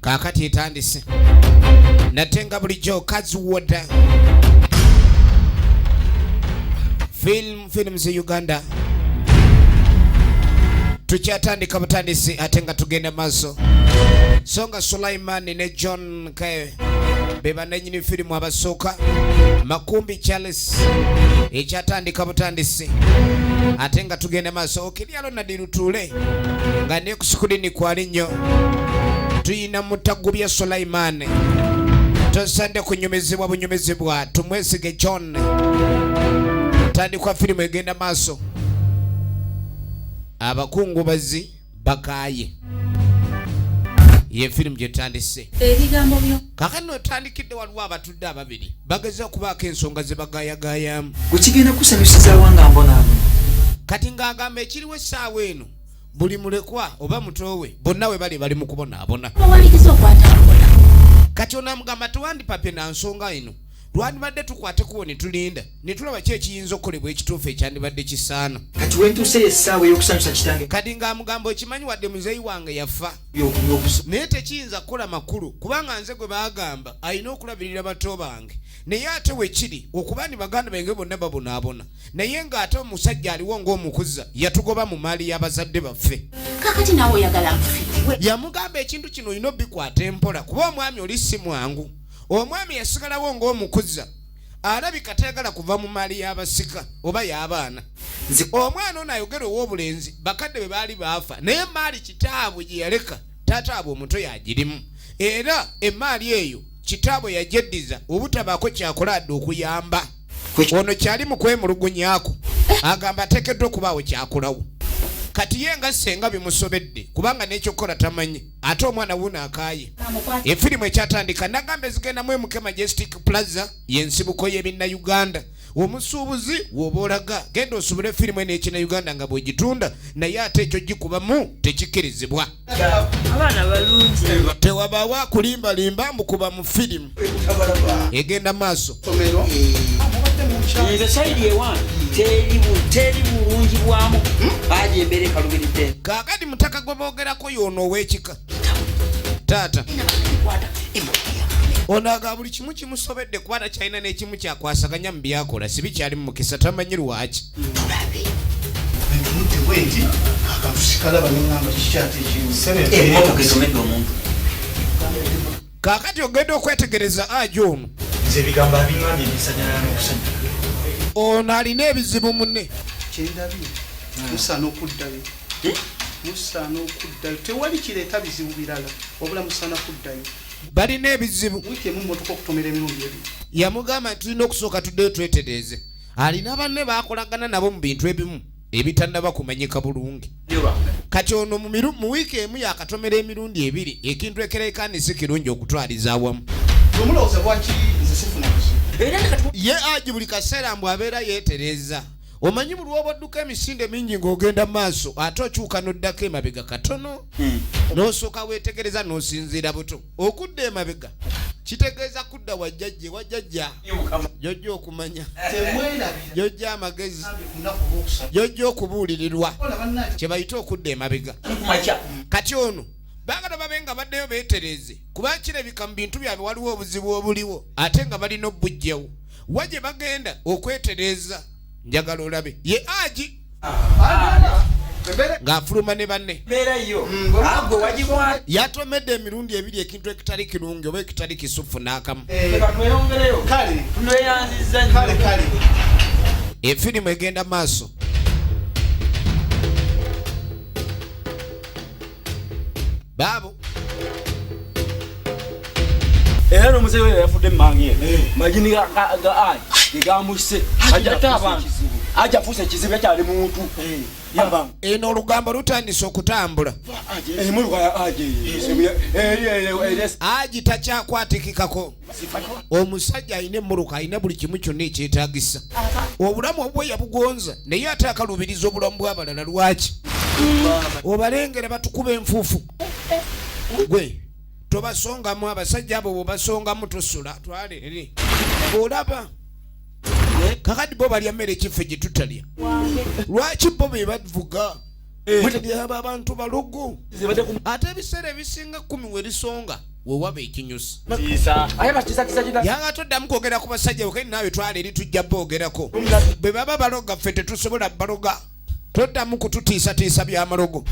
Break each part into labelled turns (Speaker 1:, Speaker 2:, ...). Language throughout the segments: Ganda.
Speaker 1: kakati etandise natenga bulijjo kaziwoda films Uganda tukyatandika butandisi ate nga tugenda maaso songa Sulaiman ne John Kaye beba nenyini filimu abasooka Makumbi Charles ekyatandika butandisi ate nga tugenda maaso okiryalo nadirutule nga ne kusukulini kwali nnyo tuyina mutagubya Sulaiman tosande kunyumizibwa bunyumizibwa tumwesige John tandikwa filimu egenda maaso abakungubazi Bakaaye ye filimu gyetandise
Speaker 2: ebigambo byo
Speaker 1: kakano tandikidde waliwo abatudde ababiri bageza okubaako ensonga ze bagayagayamu
Speaker 3: kukigenda kusanyusiza wanga mbona
Speaker 1: kati ng'agamba ekiriwo essaawa eno buli mulekwa oba mutowe bonna we bali mu kubonaabona
Speaker 2: walikiza okwatambula
Speaker 1: kati onamugamba tewandipapye na nsonga eno lwandibadde tukwate kuwo ne tulinda ne tulaba ki ekiyinza okukolebwa ekituufu ekyandibadde kisaana
Speaker 3: kati wentuuse essaawa ey'okusanyusa kitange
Speaker 1: kati ng'amugamba okimanyi wadde muzeeyi wange yafa naye tekiyinza kukola makulu kubanga nze gwe baagamba alina okulabirira bato bange naye ate wekiri okuba ni baganda bange bonna babonaabona naye ng'ate omusajja aliwo ng'omukuza yatugoba mu maali y'abazadde baffe
Speaker 2: kakati naawe oyagala nfufiwe
Speaker 1: yamugamba ekintu kino olina obikwata empola kuba omwami oli si mwangu omwami yasigalawo ng'omukuza alabika tayagala kuva mu maali y'abasika oba y'abaana omwana ono ayogera ow'obulenzi bakadde bwe baali baafa naye maali kitaabwe gye yaleka taataabwe omuto yagirimu era emaali eyo kitaabwe yajeddiza obutabaako kyakola adde okuyamba ono kyali mu kwemulugunyaako agamba ateekeddwa okubaawo kyakolawo kati ye nga senga bimusobedde kubanga n'ekyokukola tamanyi ate omwana wuno akaaye efirimu ekyatandika nagamba ezigenda mu MK Majestic Plaza y'ensibuko y'ebinna Uganda omusuubuzi w'oba olaga genda osubule efirimu eno ekina Uganda nga bwegitunda naye ate ekyo gikubamu tekikkirizibwa
Speaker 2: abaana balungi
Speaker 1: tewabaawo akulimbalimba mbukuba mu firimu egenda maaso
Speaker 3: nze sayidi ewange teri bulungi bwamu baje embere kalubiridde
Speaker 1: kaakati mutaka gwe boogerako y'ono ow'ekika taata onaga buli kimu kimusobedde kubana kyalina n'ekimu kyakwasaganya mu byakola sibi kyali mu mukisa tamanyi lwaki kaakati ogenda okwetegereza ajo ono ono alina ebizibu munne
Speaker 4: musana okuddayo tewali kireeta bizibu birala wabula musana kuddayo
Speaker 1: balina ebizibu
Speaker 4: wiiki emu mmotoka okutomera emirundi ebiri
Speaker 1: yamugamba tulina okusooka tuddeyo twetereeze alina banne baakolagana nabo mu bintu ebimu ebitannaba kumanyika bulungi kati ono mu wiiki emu yakatomera emirundi ebiri ekintu ekireekaani si kirungi okutwaliza awamu
Speaker 4: omulowooza lwaki nze sifuna buzibu
Speaker 1: ye aji buli kaseera mbw abeera yeetereza omanyi buli woba odduka emisinde mingi ng'ogenda maaso ate okyuka n'oddako emabega katono n'osooka weetegereza n'osinziira buto okudda emabega kitegeeza kudda wajjajja jojja okumanya jojja amagezi jojja okubuulirirwa kye bayita okudda emabega kati ono baagala babe nga baddeyo beetereze kuba kirabika mu bintu byabwe waliwo obuzibu obuliwo ate nga balina obbujjawo wagye bagenda okwetereza njagala olabe ye aji ng'afuluma ne banne yatomedde emirundi ebiri ekintu ekitali kirungi oba ekitali kisufu n'akamu efirimu egenda maaso baabo
Speaker 5: era n'omuzeeyi we yafudde mmange magini ga ayi gegamuse ajata abantu ajafuuse ekizibu ekyali muntu
Speaker 1: eno olugambo lutandise okutambula aji takyakwatikikako omusajja alina emmuluka alina buli kimu kyonna ekyetaagisa obulamu obwe yabugonza naye ate akalubiriza obulamu bw'abalala lwaki obalengera batukuba enfuufu gwe tobasongamu abasajja abo bwebasongamu tosula twale eri olaba kakati bo balya mmere ekifo gye tutalya lwaki bo be bavuga abo abantu balugu ate ebiseera ebisinga 10 we lisonga wewaba ekinyusi yanga toddamu kwogera ku basajja wekeni naawe twala eri tujja boogerako bwe baba baloga ffe tetusobola baloga toddamu kututiisatiisa byamalogo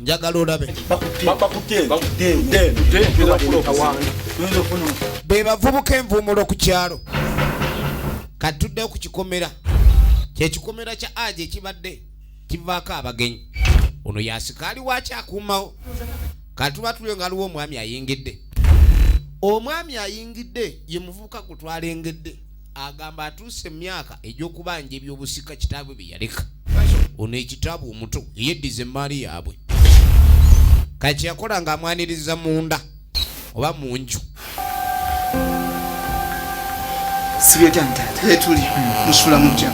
Speaker 1: njagala olabe be bavubuka envuumulo ku kyalo kati tuddeyo ku kikomera kyekikomera kya aje ekibadde kivaako abagenyi ono yasikaali wakyakuumawo kati tuba tulyo nga aliwo omwami ayingidde omwami ayingidde ye muvubuka kutwalengedde agamba atuuse emyaka egy'okubanja ebyobusika kitaabe bye yaleka ono ekitaabu omuto yeddiza emaali yaabwe kati yakola ng'amwaniriza munda oba mu nju
Speaker 4: tuli musula mutya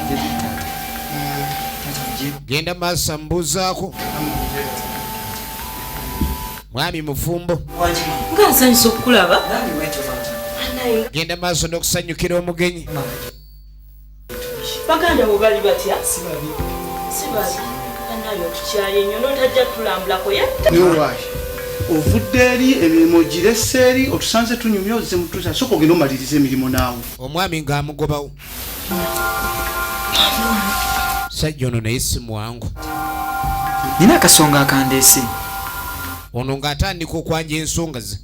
Speaker 1: genda maaso mbuuzaako mwami mufumbo
Speaker 2: nga nsanyusa okukulaba
Speaker 1: genda maaso n'okusanyukira omugenyi
Speaker 2: baganda bwe bali batya si babi anayo tukyali nnyo n'otajja tulambulako yatta
Speaker 4: niwaayi ovudde eri emirimu girese eri otusanze tunyumya ozze mutuusa soka ogenda omaliriza emirimu naawe
Speaker 1: omwami ng'amugobawo sajja ono naye si mwangu
Speaker 6: nina akasonga akandeese
Speaker 1: ono ng'atandika okwanja ensonga ze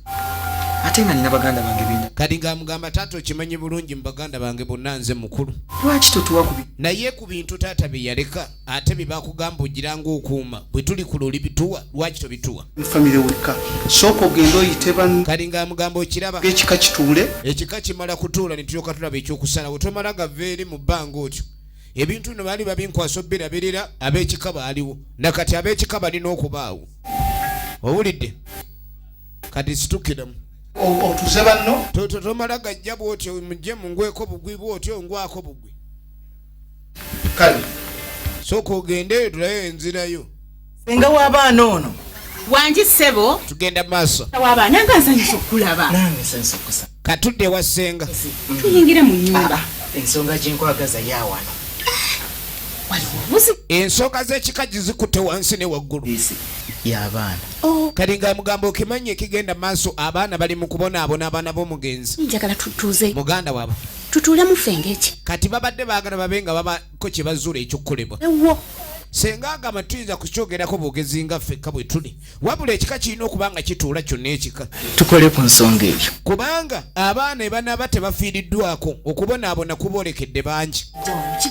Speaker 6: ate nga nina baganda bange bina
Speaker 1: kati ng'amugamba taata okimanyi bulungi mu baganda bange bonna nze mukulu
Speaker 6: lwaki totuwa ku
Speaker 1: naye ku bintu taata bye yaleka ate bye bakugamba ogiranga okuuma bwe tuli ku luli bituwa lwaki tobituwa
Speaker 4: famire wekka sooka ogenda oyite
Speaker 1: kati ng'amugamba okiraba
Speaker 4: ekika kituule
Speaker 1: ekika kimala kutuula ne tulyoka tulaba ekyokusalawo tomala gava eri mu bbanga otyo ebintu bino baali babinkwasa obbirabirira ab'ekika baaliwo nakati ab'ekika balina okubaawo owulidde kati situkiramu
Speaker 4: otuze banno
Speaker 1: tomala gajja bwotyo mujje mungweko bugwi bwotyo ngwako bugwi
Speaker 4: kale
Speaker 1: sooka ogendeyo tulayo enzirayo
Speaker 6: senga w'abaana ono
Speaker 2: wangi ssebo
Speaker 1: tugenda maaso
Speaker 2: w'abaana nga nsanyusa okukulaba
Speaker 6: nange nsanyusa okusa
Speaker 1: katudde ewa ssenga
Speaker 2: tuyingire mu nnyumba
Speaker 6: ensonga gyenkwagaza yaawano
Speaker 1: ensonga z'ekikaji zikutte wansi ne waggulu
Speaker 6: y'abaana
Speaker 1: kati ng'amugamba okimanye ekigenda maaso abaana bali mu kubonaabona abaana b'omugenzi
Speaker 2: njagala tutuuze
Speaker 1: muganda waabwe
Speaker 2: tutuule mu ffenga eki
Speaker 1: kati babadde baagala babe nga babako kye bazuula ekyokukolebwa
Speaker 2: ewo
Speaker 1: senga agamba tuyinza kukyogerako bwogezi nga ffekka bwe tuli wabula ekika kirina okuba nga kituula kyonna ekika
Speaker 6: tukole ku nsonga eyo
Speaker 1: kubanga abaana ebanaaba tebafiiriddwako okubonaabona kubolekedde bangi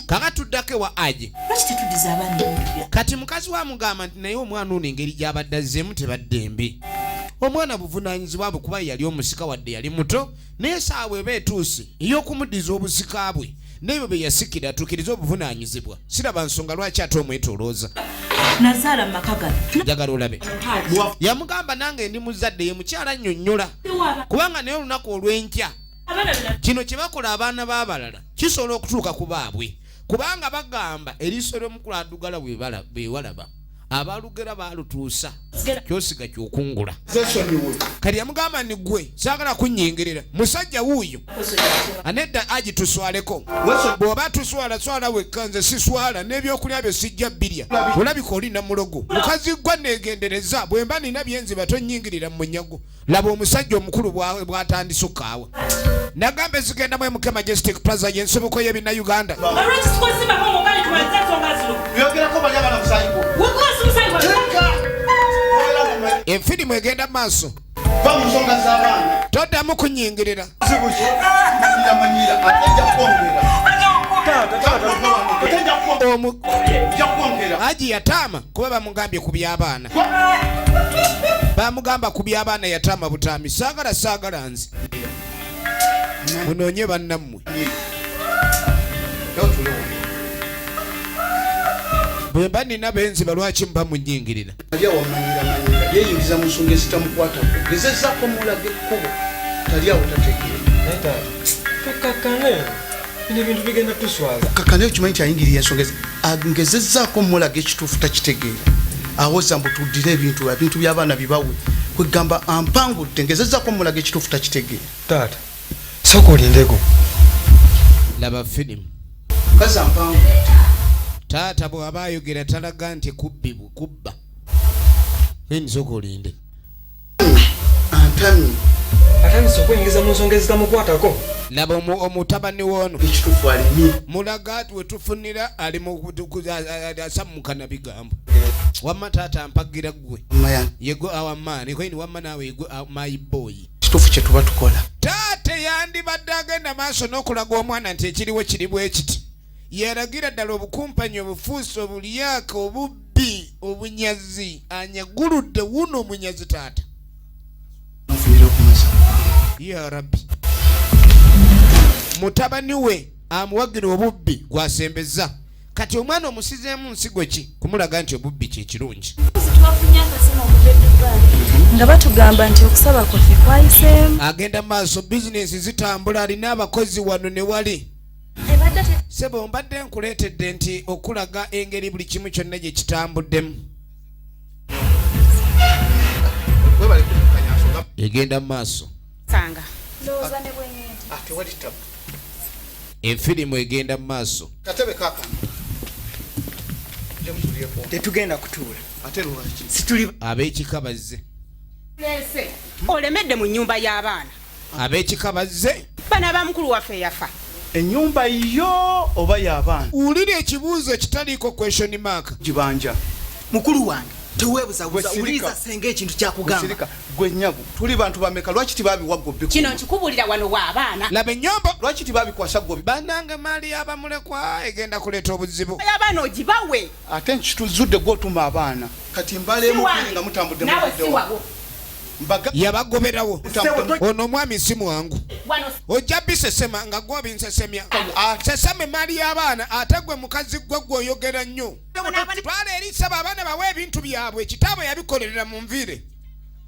Speaker 1: kaka tuddako ewa aje
Speaker 2: lwaki tetuddiza abaana
Speaker 1: kati mukazi wamugamba nti naye omwana ono engeri gy'abadde azzeemu tebadde mbi omwana buvunaanyizibwa bwe kuba yali omusika wadde yali muto naye saawa eba etuuse ey'okumuddiza obusika bwe n'ebyo bye yasikira atuukiriza obuvunaanyizibwa siraba nsonga lwaki ate omwetolooza
Speaker 2: nazaala mu maka gano
Speaker 1: njagala olabe yamugamba nange ndi muzadde ye mukyala annyonnyola kubanga naye olunaku olw'enkya kino kye bakola abaana b'abalala kisobola okutuuka ku baabwe kubanga bagamba eriiso ly'omukulu addugala bwewalaba abalugera baalutuusa kyosiga kyokungula kati yamugamba ni gwe saagala kunnyingirira musajja wuuyo anedda agi tuswaleko bw'oba tuswala swala wekka nze siswala n'ebyokulya bye sijja bbirya olabika oli namulogo mukazi gwa neegendereza bwe mba nina byenziba tonnyingirira mu munyago laba omusajja omukulu bw'atandise okaawa nagamba ezigenda mu MK Majestic Plaza y'ensobuko y'ebina Uganda enfirimu egenda maaso toddamu kunnyingirira aji yataama kuba bamugambye ku by'abaana bamugamba ku by'abaana yataama butaami saagala nze munoonye bannammwe bwe mba nina benziba lwaki muba munnyingirira
Speaker 4: ali awamanyira yeyingiza mu nsonga ezitamukwatako gezezzaako mulage ekkubo tali awo tategeera
Speaker 5: tukakane bino ebintu bigenda tuswaza
Speaker 4: kakane okimanyi nti ayingirira ensonga ngezezzaako mulaga ekituufu takitegeera awoza mbu tuddire ebintu by'abaana bibawe kwegamba ampangudde ngezezzaako mulaga ekituufu takitegeera
Speaker 5: taata sooka olindeko
Speaker 1: laba firimu
Speaker 4: kazi ampangu
Speaker 1: taata bw'aba ayogera talaga nti kubba nsoko olinde
Speaker 4: Antami
Speaker 5: atandise okuyingiza mu nsonga ezitamukwatako.
Speaker 1: laba omutabani woono
Speaker 4: ekitufu alimi
Speaker 1: mulaga tuwetufunira ali asammukana bigambo wamma taata mpagira gwe
Speaker 4: maya
Speaker 1: yego awamaani kwini wamma naawe yego my boy
Speaker 4: ekitufu kye tuba tukola
Speaker 1: taate yandibadde agenda maaso n'okulaga omwana nti ekiriwo kiri bwe kiti yeragira ddala obukumpanyi obufuusi obulyaka obubbi obunyazi anyaguludde wuno omunyazi taata
Speaker 4: nfunira okumasa
Speaker 1: ya rabbi mutabani we amuwagira obubbi gwasembeza kati omwana omusizeemu nsigo ki kumulaga nti obubbi kyekirungi
Speaker 7: nga batugamba nti okusaba kwaffe kwayiseemu
Speaker 1: agenda maaso bizinesi zitambula alina abakozi wano ne wali sebo mbadde nkuleetedde nti okulaga engeri buli kimu kyonna gye kitambuddemu egenda maaso
Speaker 8: sanga
Speaker 4: tewali tabu
Speaker 1: efirimu egenda maaso
Speaker 4: katebe kakano
Speaker 6: tetugenda kutuula
Speaker 4: ate lwaki
Speaker 6: situli
Speaker 1: ab'ekika bazze
Speaker 8: olemedde mu nnyumba y'abaana
Speaker 1: ab'ekika bazze
Speaker 8: bana ba mukulu waffe yafa
Speaker 4: ennyumba yo oba y'abaana
Speaker 1: wulira ekibuuzo ekitaliiko question mark
Speaker 4: gibanja
Speaker 6: mukulu wange teweebuzabuza
Speaker 4: Gwe
Speaker 6: uliza
Speaker 4: sirika.
Speaker 6: senga ekintu kyakugamba
Speaker 4: Sirika, gwe nyagu tuli bantu bameka lwaki tibabiwaggo
Speaker 8: kino nkikubulira wano w'abaana
Speaker 1: laba ennyombo
Speaker 4: lwaki tibabikwasa gwe
Speaker 1: bannange maali y'abamulekwa egenda kuleeta obuzibu
Speaker 8: y'abaana ogibawe
Speaker 4: ate nkituzudde gwotuma abaana kati mbaleemu
Speaker 8: Siwange.
Speaker 4: nga mutambudde
Speaker 8: nawe
Speaker 4: muvuddewo.
Speaker 8: siwawo
Speaker 4: mbaga
Speaker 1: yabagoberawo
Speaker 4: mutambudde
Speaker 1: ono omwami si mwangu
Speaker 8: wano
Speaker 1: ojja bisesema nga gwobinsesemya sesema emaali y'abaana ate gwe mukazi gwe gw'oyogera nnyo twala eri saba abaana bawe ebintu byabwe ekitaabwe yabikolerera mu nviire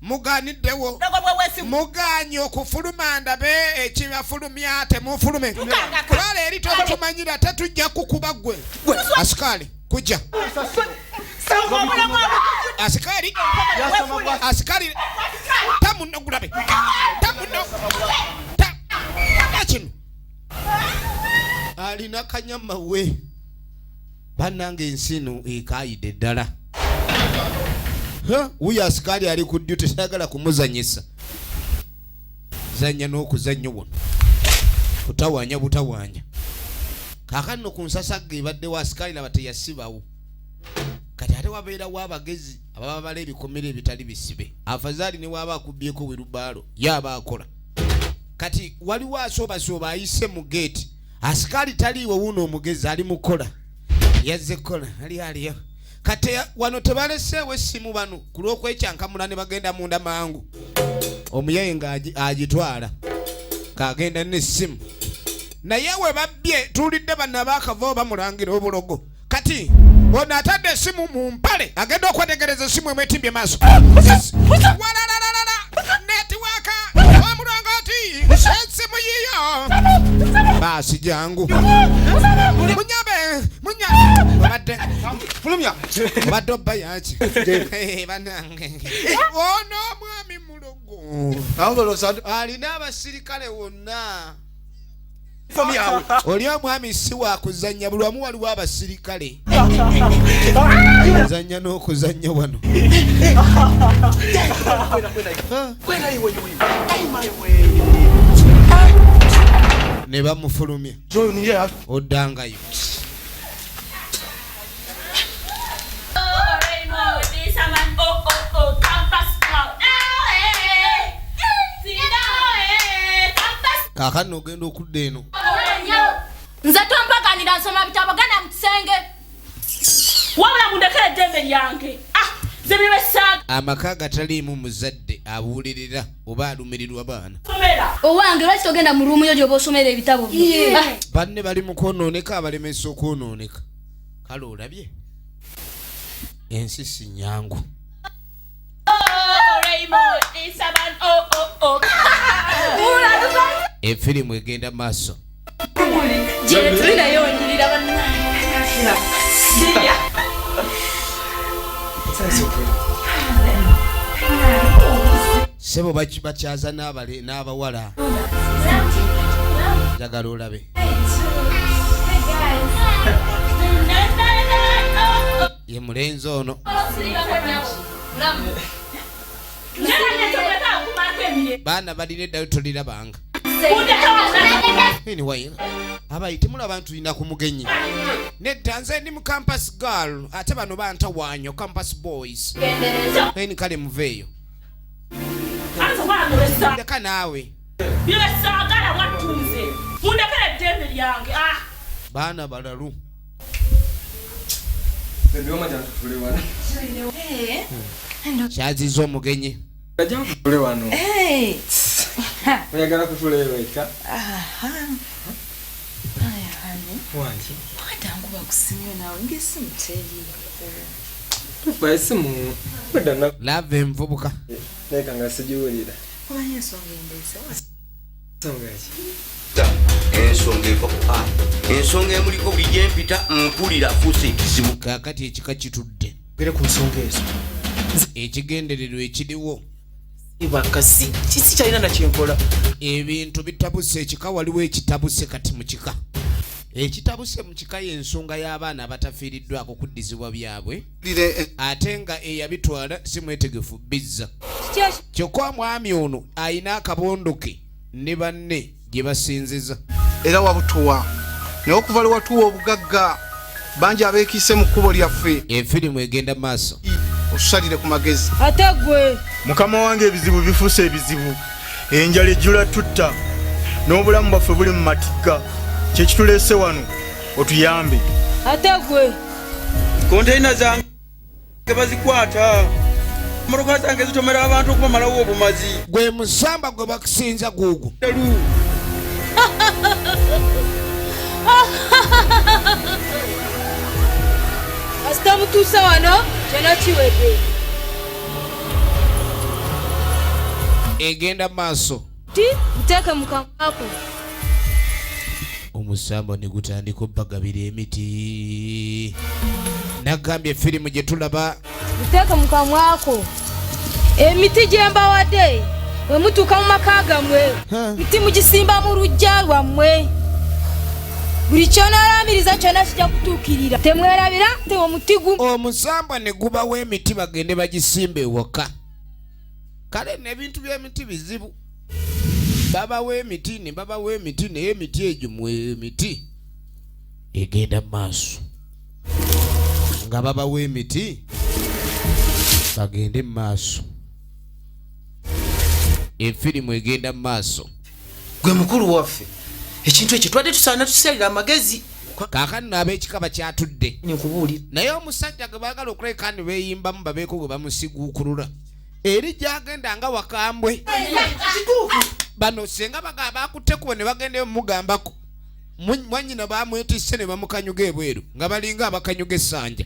Speaker 1: mugaaniddewo
Speaker 8: dogo bwe wesimu
Speaker 1: muganye okufuluma ndabe ekibafulumya temufulume
Speaker 8: Mukanga.
Speaker 1: twala eri totumanyira tetujja kukuba gwe asikaali kujja asikaali asikaali tamuno gulabe tamuno kino alina kanyama we bannange ensino ekaayidde ddala wuyo asikaali ali ku ddyo tesagala kumuzanyisa zanya n'okuzanya wono kutawanya butawanya kaakano ku nsasagge ebaddewo asikaali laba teyasibawo kati ate wabeerawo abagezi ababa bala ebikomere ebitali bisibe afazaali ne waaba akubyeko werubaalo yaaba akola kati waliwo asoobasooba ayise mu geeti asikaali taliiwe wuno omugezi ali mukola yazze kola aliyo kati wano tebaleseewo essimu bano ku lw'okwekyankamula ne bagenda munda mangu omuyaye nga agitwala kaagenda n'essimu naye we babbye tuwulidde banna baakava bamulangira obulogo kati ono atadde essimu mu mpale agenda okwetegereza essimu emwetimbye maaso walalalala netiwaaka omulongooti essimu yiyo baasi jangu munyabe obadde
Speaker 4: fulumya
Speaker 1: obadde obba yaki banange ono omwami mulogo alina abasirikale wonna oli omwami si wakuzanya buli wamu waliwo abasirikale zanya n'okuzanya wano ne bamufulumya oddangayo kaakano ogenda okudda eno
Speaker 2: nze tompaganira nsoma bitabo gana mu kisenge wabula mundekere eddembe lyange zebibe saaga
Speaker 1: amaka gataliimu muzadde abuulirira oba alumirirwa baana
Speaker 2: somera
Speaker 7: owange lwaki togenda mu ruumu yo gyoba osomera ebitabo
Speaker 1: banne bali mu kwonooneka abalemesa okwonooneka kale olabye ensi si nyangu efirimu egenda maaso
Speaker 7: gye tuli naye onyirira bannange
Speaker 1: sebo bakyaza n'abawala njagala olabe ye mulenzi ono Baana balina ddayo tolirabanga. Anyway, abaite mulaba ntulina ku mugenyi. Nedda nze ndi mu campus girl ate bano banta wanyo campus boys. Eni kale muveeyo. Leka naawe. Baana balalu. Kyaziza omugenyi.
Speaker 5: Oyagala kutulewa eka?
Speaker 7: Watangu bakusimyo nawe ngesimu teri.
Speaker 5: Tufaisimu.
Speaker 1: Lave envubuka.
Speaker 5: Leka nga sijiwulira.
Speaker 7: Omanyi ensonga endese.
Speaker 5: Nsonga ki?
Speaker 3: Ensonga eva ku ensonga emuliko buli gye mpita mpulira fuuse ekizibu.
Speaker 1: Kaakati ekika kitudde.
Speaker 6: Gere ku nsonga ezo.
Speaker 1: Ekigendererwa ekiriwo.
Speaker 6: Ibakasi kisi kyalina na kyenkola.
Speaker 1: Ebintu bitabuse ekika waliwo ekitabuse kati mu kika. Ekitabuse mu kika y'ensonga y'abaana abatafiiriddwako kuddizibwa byabwe. Ate nga eyabitwala si mwetegefu bizza. Kyokka mwami ono ayina akabondo ke ne banne gye basinziza.
Speaker 4: Era wabutuwa. Naye okuva lwe watuwa obugagga bangi abeekiise mu kkubo lyaffe.
Speaker 1: Efirimu egenda maaso.
Speaker 4: Osalire ku magezi.
Speaker 9: Ate gwe
Speaker 10: mukama wange ebizibu bifuuse ebizibu. Enjala ejjula tutta n'obulamu bwaffe buli mu matigga. Kyekituleese wano otuyambe.
Speaker 9: ate gwe
Speaker 3: Konteyina zange bazikwata. Motoka zange zitomera abantu okubamalawo obumazi.
Speaker 1: Gwe musamba gwe bakusinza gugu.
Speaker 9: asita mutuusa wano kyona kiwedde.
Speaker 1: Egenda maaso.
Speaker 9: Ti muteeke mu kamwa ko.
Speaker 1: Omusamba ne gutandika obbagabira emiti. Nagambye firimu gye tulaba.
Speaker 9: Muteeke mu kamwa ko. Emiti gye mbawadde bwe mutuuka mu maka gammwe miti mugisimba mu luggya lwammwe. Buli ky'onaalamiriza kyonna kijja kutuukirira. Temwerabira nti omuti gumu.
Speaker 1: Omusamba ne gubawo emiti bagende bagisimba ewaka. Kale n'ebintu by'emiti bizibu. Babawo emiti ne babawo emiti naye emiti egyo mu emiti egenda maaso. Nga babawo emiti bagende maaso. Efirimu egenda maaso.
Speaker 6: Gwe mukulu waffe. Ekintu ekyo twadde tusaana tusalira amagezi.
Speaker 1: Kaakano n'ab'ekika bakyatudde.
Speaker 6: Nkubuulira.
Speaker 1: Naye omusajja gwe baagala okuleka ne beeyimbamu babeeko gwe bamusiguukulula. Eri gy'agenda nga wakambwe. Bano senga bakutteko ne bagendeyo mugambako. Mwannyina bamwetisse ne bamukanyuga ebweru nga balinga abakanyuga essanja.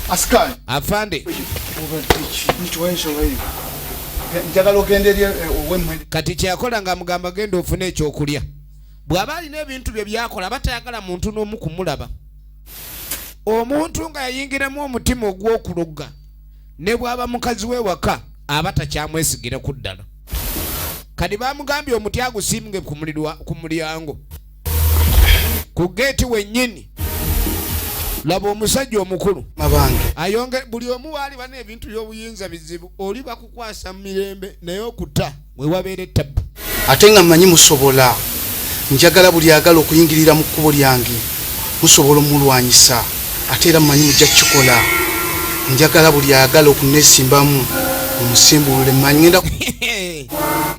Speaker 4: Asikali.
Speaker 1: Afande.
Speaker 4: Njagala ogende eri ow'emmwe.
Speaker 1: Kati kyakola nga mugamba genda ofune ekyokulya. Bw'aba alina ebintu bye byakola batayagala muntu n'omu kumulaba. Omuntu nga yayingiramu omutima ogw'okulugga ne bw'aba mukazi we waka aba takyamwesigira ku ddala. Kati bamugambye omuti agusimbwe ku mulyango. Ku geeti wennyini. Laba omusajja omukulu.
Speaker 4: Mabange.
Speaker 1: Ayonge buli omu waali bana ebintu by'obuyinza bizibu. Oli bakukwasa mu mirembe naye okutta we wabeera ettabu.
Speaker 4: Ate nga mmanyi musobola. Njagala buli agala okuyingirira mu kkubo lyange. Musobola omulwanyisa. Ate era mmanyi mujja kukikola. Njagala buli agala okuneesimbamu. Omusimbulule mmanyi ngenda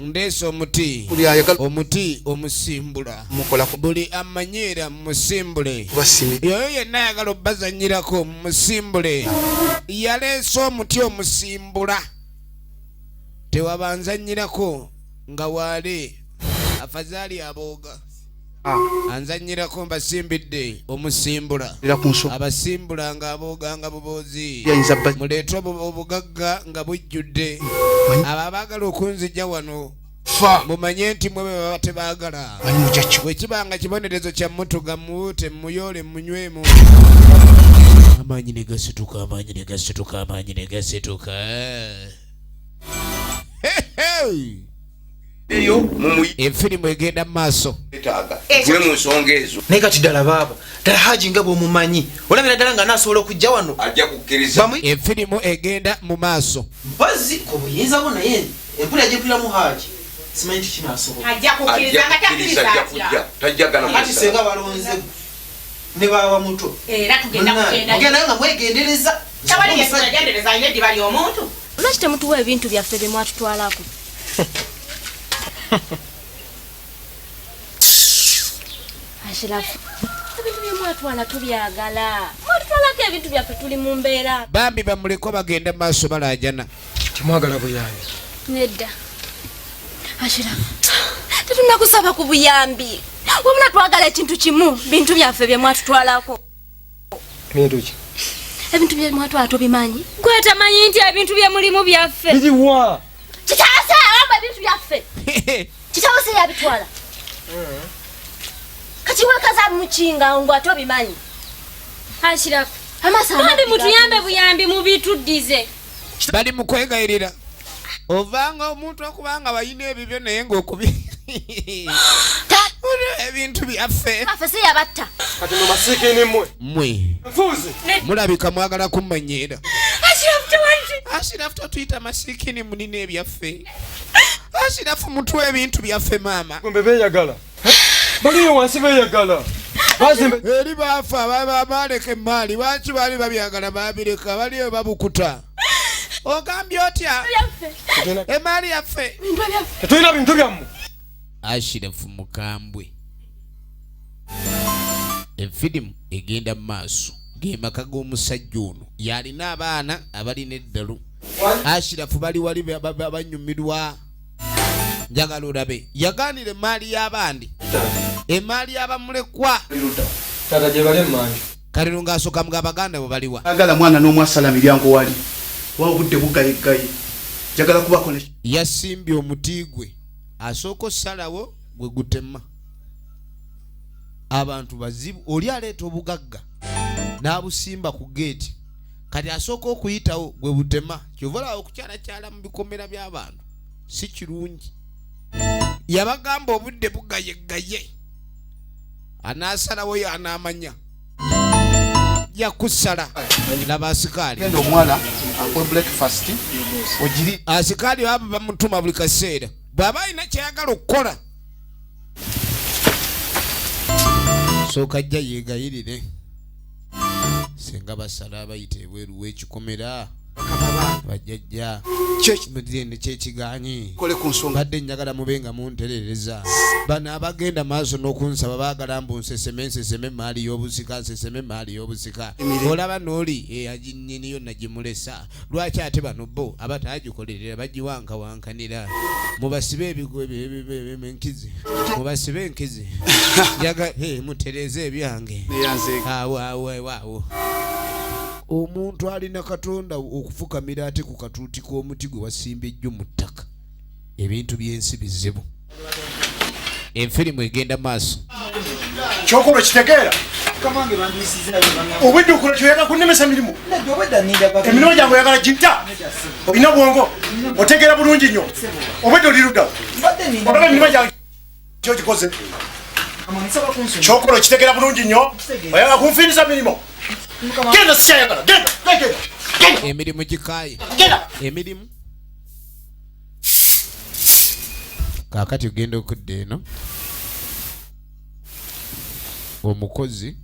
Speaker 1: ndeese omuti.
Speaker 4: buli ayagala
Speaker 1: Omuti omusimbula.
Speaker 4: mukola
Speaker 1: Buli amanyiira musimbule.
Speaker 4: kubasimi.
Speaker 1: Yoyo yenna ayagala obbazannyirako musimbule. Yaleese omuti omusimbula. Tewabanzannyirako nga waale afazaali abooga. Anzannyirako mbasimbidde omusimbula.
Speaker 4: Era ku nsonga
Speaker 1: Abasimbula nga abooga nga buboozi.
Speaker 4: yayinza bba.
Speaker 1: Muleete obugagga nga bujjudde. Abo abaagala okunzijja wano
Speaker 4: Fa.
Speaker 1: mumanye nti mwe baba tebaagala.
Speaker 4: Manyi mujja kiko.
Speaker 1: Bwe kibanga kibonerezo kya mmutuga muwute muyoole munywemu. Amaanyi ne gasituka, amaanyi ne gasituka, amaanyi ne gasituka. Efirimu egenda mu maaso.
Speaker 3: Gwe mu nsonga ezo.
Speaker 6: Naye kati ddala baaba ddala Haji nga bw'omumanyi olabira ddala nga naasobola okujja wano
Speaker 3: ajja kukkiriza.
Speaker 1: Efirimu egenda mu maaso.
Speaker 6: mpazzi ko buyinzabo naye empulira gyempuliramu Haji simanyi tikinaasobola
Speaker 8: ajja kukkiriza nga takkiriza atya.
Speaker 3: Tajjagala
Speaker 6: kati senga balonze ne baba muto
Speaker 8: Era tugenda kugenda.
Speaker 6: mugendayo nga mwegendereza
Speaker 8: Tabali yesunagendereza alina eddiba ly'omuntu.
Speaker 9: Lwaki temutuwa ebintu byaffe bye mwatutwalako? Ashirafu, ebintu bye mwatwala tubyagala. Mwatutwalako ebintu byaffe tuli mu mbeera.
Speaker 1: Bambi bamuleko bagenda mu maaso balaajana.
Speaker 6: temwagala buyambi.
Speaker 9: Nedda. Ashirafu, tetunakusaba ku buyambi. Wabula twagala ekintu kimu, bintu byaffe bye mwatutwalako.
Speaker 6: Bintu ki?
Speaker 9: Ebintu bye mwatwala tobimanyi? Gwe tamanyi nti ebintu bye mulimu byaffe.
Speaker 6: Biriwa?
Speaker 9: Kitaasa amba ebintu byaffe. Kitaasa yabitwala. Kati wakaza mukinga ngo atobimanyi. Ashirafu, kandi mutuyambe buyambi mubituddize.
Speaker 1: Bali mu kwegayirira. Ovanga omuntu okubanga bayina ebibyo naye ng'okubi. Ebintu byaffe.
Speaker 9: Kaffe si yabatta.
Speaker 6: Kati mu masikini
Speaker 1: Mwe.
Speaker 6: Nfuuzi.
Speaker 1: Mulabika mwagala kummanyiira.
Speaker 9: Ashirafu tawanti.
Speaker 1: Ashirafu totuyita masikini munina ebyaffe. Ashirafu mutwe ebintu byaffe maama.
Speaker 5: Gombe beeyagala. Baliyo wansi beeyagala.
Speaker 1: Eri baafa baaleka emaali lwaki baali babyagala baabireka baliyo babukuta. Ogambye otya? Emaali yaffe.
Speaker 5: Tetulina bintu byammwe.
Speaker 1: Ashirafu mukambwe. Efirimu egenda mu maaso g'emaka g'omusajja ono yalina abaana abalina eddalu. Ashirafu bali wali banyumirwa. Njagala olabe yagaanira emaali y'abandi. Emaali y'abamulekwa.
Speaker 5: Tata gye bali emmanju.
Speaker 1: Kalero ng'asooka mu Baganda bwe baliwa.
Speaker 4: agala mwana n'omwasala miryango wali wabudde bugayigayi njagala kubako ne
Speaker 1: Yasimbye omuti gwe asooka ossalawo gwe gutema. Abantu bazibu oli aleeta obugagga n'abusimba ku geeti kati asooka okuyitawo gwe butema. Kyova okukyalakyala mu bikomera by'abantu si kirungi. Yabagamba obudde bugayegaye anaasalawo y'anaamanya yakusala. Laba asikaali
Speaker 4: genda omwana akwe breakfast ogiri
Speaker 1: asikaali baba bamutuma buli kaseera bw'aba alina kyayagala okukola. Sooka ajja yeegayirire senga basala abayita ebweru w'ekikomera bajjajja mudende kyekigaanyi
Speaker 4: kole ku nsonga
Speaker 1: badde njagala mube nga munterereza. Bano abagenda maaso n'okunsaba baagala mbu nseseme emaali y'obusika. Olaba n'oli aginniniyo nagimulesa lwaki ate bano bo abatagikolerera bagiwankawankanira. Mubasibe ebigo enkizi mubasibe enkizi mutereze ebyange waawo. Omuntu alina Katonda okufukamira ate ku katuuti k'omuti gwe wasimba ejjo mu ttaka. Ebintu by'ensi bizibu. Efirimu egenda maaso.
Speaker 10: Kyokolo kitegeera obweddukula kyoyaga kunnemesa mirimu emirimu gyange oyagala ginta olina bwongo otegeera bulungi nnyo obwedde olirudda olaba emirimu gyange kyokikoze kyokolo kitegeera bulungi nnyo oyagala kunfiiriza mirimu. Genda sikyayagala genda.
Speaker 1: Emirimu gikaaye. Emirimu kaakati ogenda okudda eno. Omukozi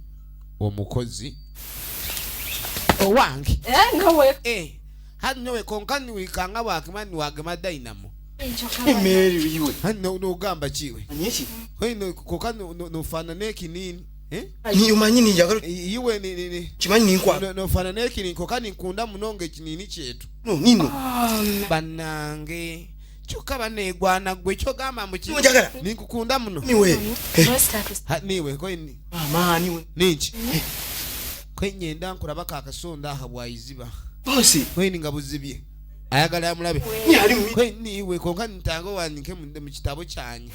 Speaker 1: owange hano konkani wikanga wakimani wagema dynamo
Speaker 10: Emeri yiwe
Speaker 1: hano n'ogamba kiwe hino kokani nofaanana ekinini
Speaker 6: Niumanyi njagala
Speaker 1: yiwe nini
Speaker 6: kimanyi ninkwa
Speaker 1: nofaanana ekinini kokani nkunda munonga ekinini kyetu
Speaker 6: nino
Speaker 1: bannange kyokka baneegwana gwe kyogamba muki ninkukunda muno niwe koini
Speaker 6: amaani
Speaker 1: ninki kwenyenda nkulabako akasonda aha bwayiziba
Speaker 6: bosi
Speaker 1: koini nga buzibye ayagala amulabe niwe konka ntange owanike mu kitabo kyanyu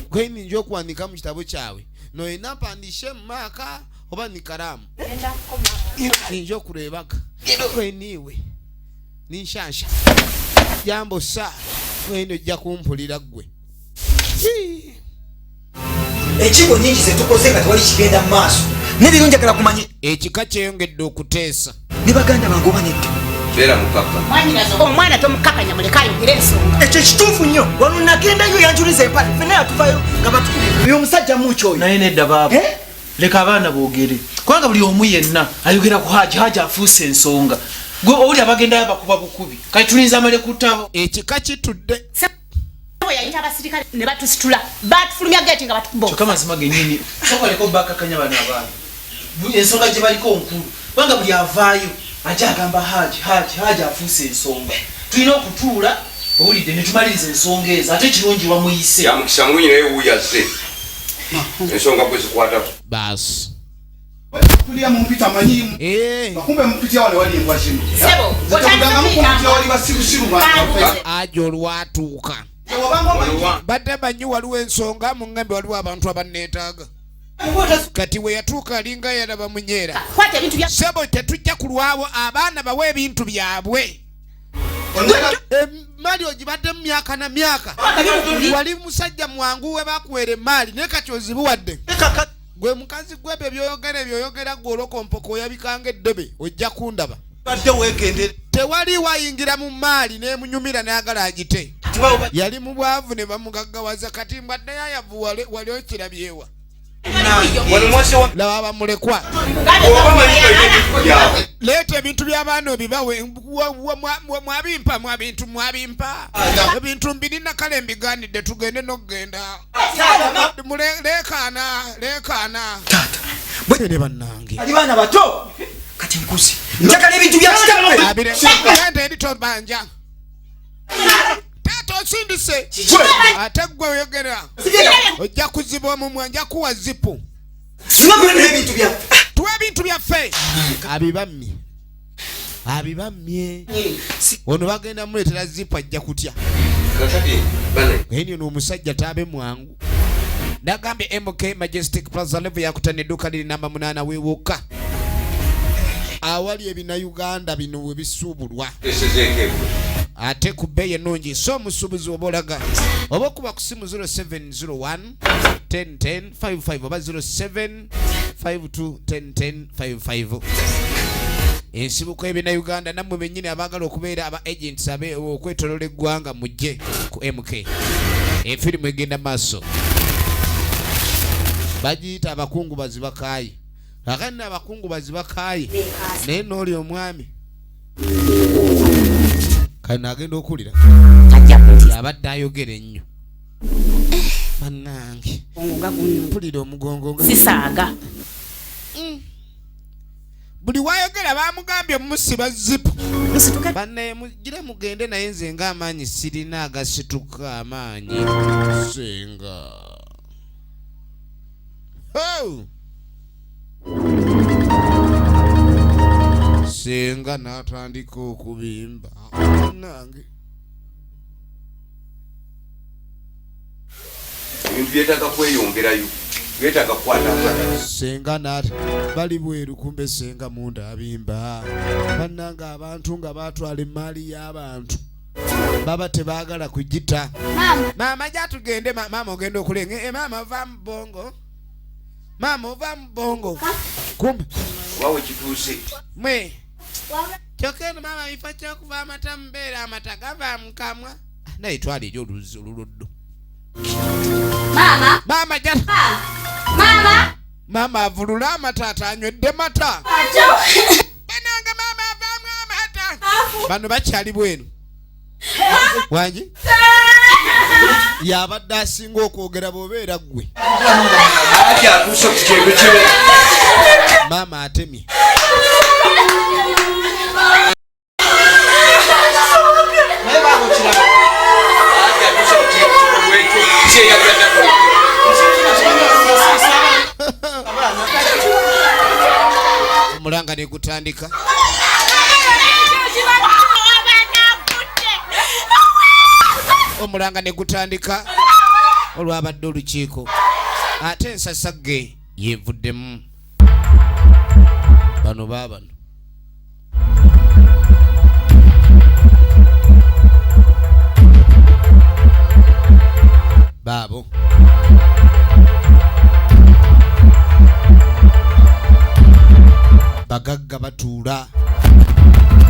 Speaker 1: koini nja okuwanika mu kitabo kyawe noyina mpandishe mu maaka oba ni karamu ninja okuleebaka koiniwe ninshansha jambo sa Weno ojja kumpulira gwe.
Speaker 11: Ekigo nyingi zetukoze nga tewali kigenda mu maaso. Nebiro njagala kumanya
Speaker 1: ekika kyeyongedde okuteesa.
Speaker 11: Ne baganda bange obanedde.
Speaker 3: Beera mukaka.
Speaker 8: Omwana tomukakanya muleka ayogere ensonga.
Speaker 11: Ekyo kituufu nnyo. Wano nagendayo yanjuliza empale. Ffenna yatuvayo nga batukubi. Oyo omusajja muki oyo.
Speaker 6: Naye nedda baaba. Leka abaana boogere. Kubanga buli omu yenna ayogera ku Haji afuuse ensonga. Gwe oli abagendayo bakuba bukubi. Kati tulinza amale ku ttabo.
Speaker 1: Ekika kitudde.
Speaker 8: Yayita abasirikale ne batusitula batufulumya geeti nga batukuba.
Speaker 6: Kyokka mazima gennyini sokoleko bakakanya bano abaana. Ensonga gye baliko nkulu. Kubanga buli avaayo ajja agamba Haji afuuse ensonga. Tulina okutuula owulidde ne tumaliriza ensonga ezo ate kirungi wamuyise.
Speaker 3: Yamukisa mulungi naye wuuyazze. Ensonga kwe zikwatako.
Speaker 1: Baasi.
Speaker 4: Kulia mumpita manyimu. Bakumbe mumpita wale wali embwa kino.
Speaker 8: Sebo,
Speaker 4: otandika mumpita wali basirusiru bana.
Speaker 1: Ajo lwatuuka. Badde banyi waliwo ensonga mu ngambe waliwo abantu abanneetaaga. Kati we yatuuka alinga yalaba munyeera. Sebo tetujja kulwawo abaana bawe ebintu byabwe. Mali ogibadde mu myaka na myaka. Wali musajja mwangu we bakuwera emaali naye kati ozibuwadde. Gwe mukazi gwebyo byoyogera gw'olokompoko oyabikanga eddebe ojja kundaba. Tewali wayingira mu maali n'emunyumira n'agala agite. Yali mu bwavu ne bamugaggawaza kati mbadde yayavu wali okirabyewa. Laba bamulekwa. Leeta ebintu by'abaana obibawe mwabimpa. Ebintu mbirina kale mbigaanidde tugende n'okugenda. Leekaana. Bwere bannange.
Speaker 11: Ali baana bato. Kati nkusi. Njagala ebintu bya kitaffe.
Speaker 1: Genda eri tobanja. Tato osindise. Ate gwe oyogera. Ojja kuziba omumwa nja kuwa zipu.
Speaker 11: Sibagula ebintu byaffe.
Speaker 1: Tuwa ebintu byaffe. Abibammye. Ono bagenda muleetera zipu ajja kutya. Eni ono omusajja taabe mwangu. Nagambye MK Majestic Plaza level yakutana edduuka liri namba 8 weewuka. Awali ebina Uganda bino we bisuubulwa. Ate ku bbeeyi ennungi so omusuubuzi oba olaga oba okuba ku simu 0701 1010 55 oba 0752 1010 55. Ensibuko ebina Uganda nammwe bennyini abaagala okubeera aba agents abe okwetolola eggwanga mujje ku MK. Efirimu egenda maaso. Bagiyita abakungubazi Bakaaye. Akandi abakungubazi Bakaaye naye n'oli omwami kano agenda okulira abadde ayogera ennyo bannange mpulira omugongo
Speaker 8: zisaaga.
Speaker 1: buli wayogera bamugambye musiba zipu bannaye mugira mugende naye nze ng'amaanyi sirina agasituka amaanyi senga. Senga n'atandika okubimba nange
Speaker 3: ebintu byetaaga kweyongerayo byetaaga kukwata.
Speaker 1: Senga bali bweru kumbe senga munda abimba bannanga abantu nga batwala emaali y'abantu baba tebaagala kugita. Maama gyatugende maama ogenda okulenga maama ova mu bongo. Mama ova mu bongo. Kumbe
Speaker 3: wawe kituuse
Speaker 1: mwe kyokeno mama ifa kyokuva amata mubeera amata gava mukamwa naye twala eri oluluddo. Mama avulula amata atanywedde mata. Bananga mama avaamu amata. Bano bakyali bwenu. Wangi? Yabadde asinga okwogera bw'obeera ggwe. Mama atemye. Omulanga ne gutandika. Omulanga ne gutandika olwabadde olukiiko ate ensasagge yeevuddemu bano baabano. baabo bagagga batuula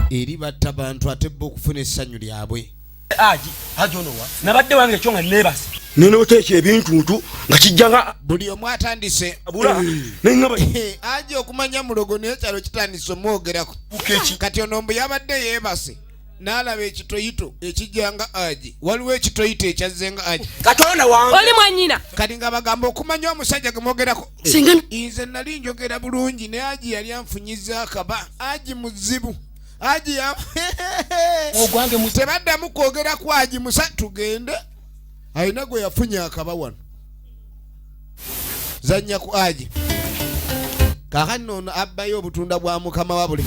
Speaker 1: eri batta bantu ate bo okufuna essanyu lyabwe
Speaker 5: aji onowa nabadde wange ekyo nga neebase nenoteeka ebintuntu nga kijjanga
Speaker 1: buli omu atandise aji okumanya mulogo naye kyalo kitandise omwogerako kati ono mbu yabadde yeebase n'alaba ekitoyito ekijjanga aji waliwo ekitoyito ekyazzenga aji
Speaker 5: katonda wange
Speaker 2: oli mwanyina
Speaker 1: kati nga bagamba okumanya omusajja gemwogerako nze nali njogera bulungi naye aji yali anfunyiza akaba aji muzibu aji
Speaker 5: ogwange
Speaker 1: tebaddamu kwogera ku aji musa tugende ayina gwe yafunya akaba wano zanya ku aji kakati noono abbayo obutunda bwa mukama wabule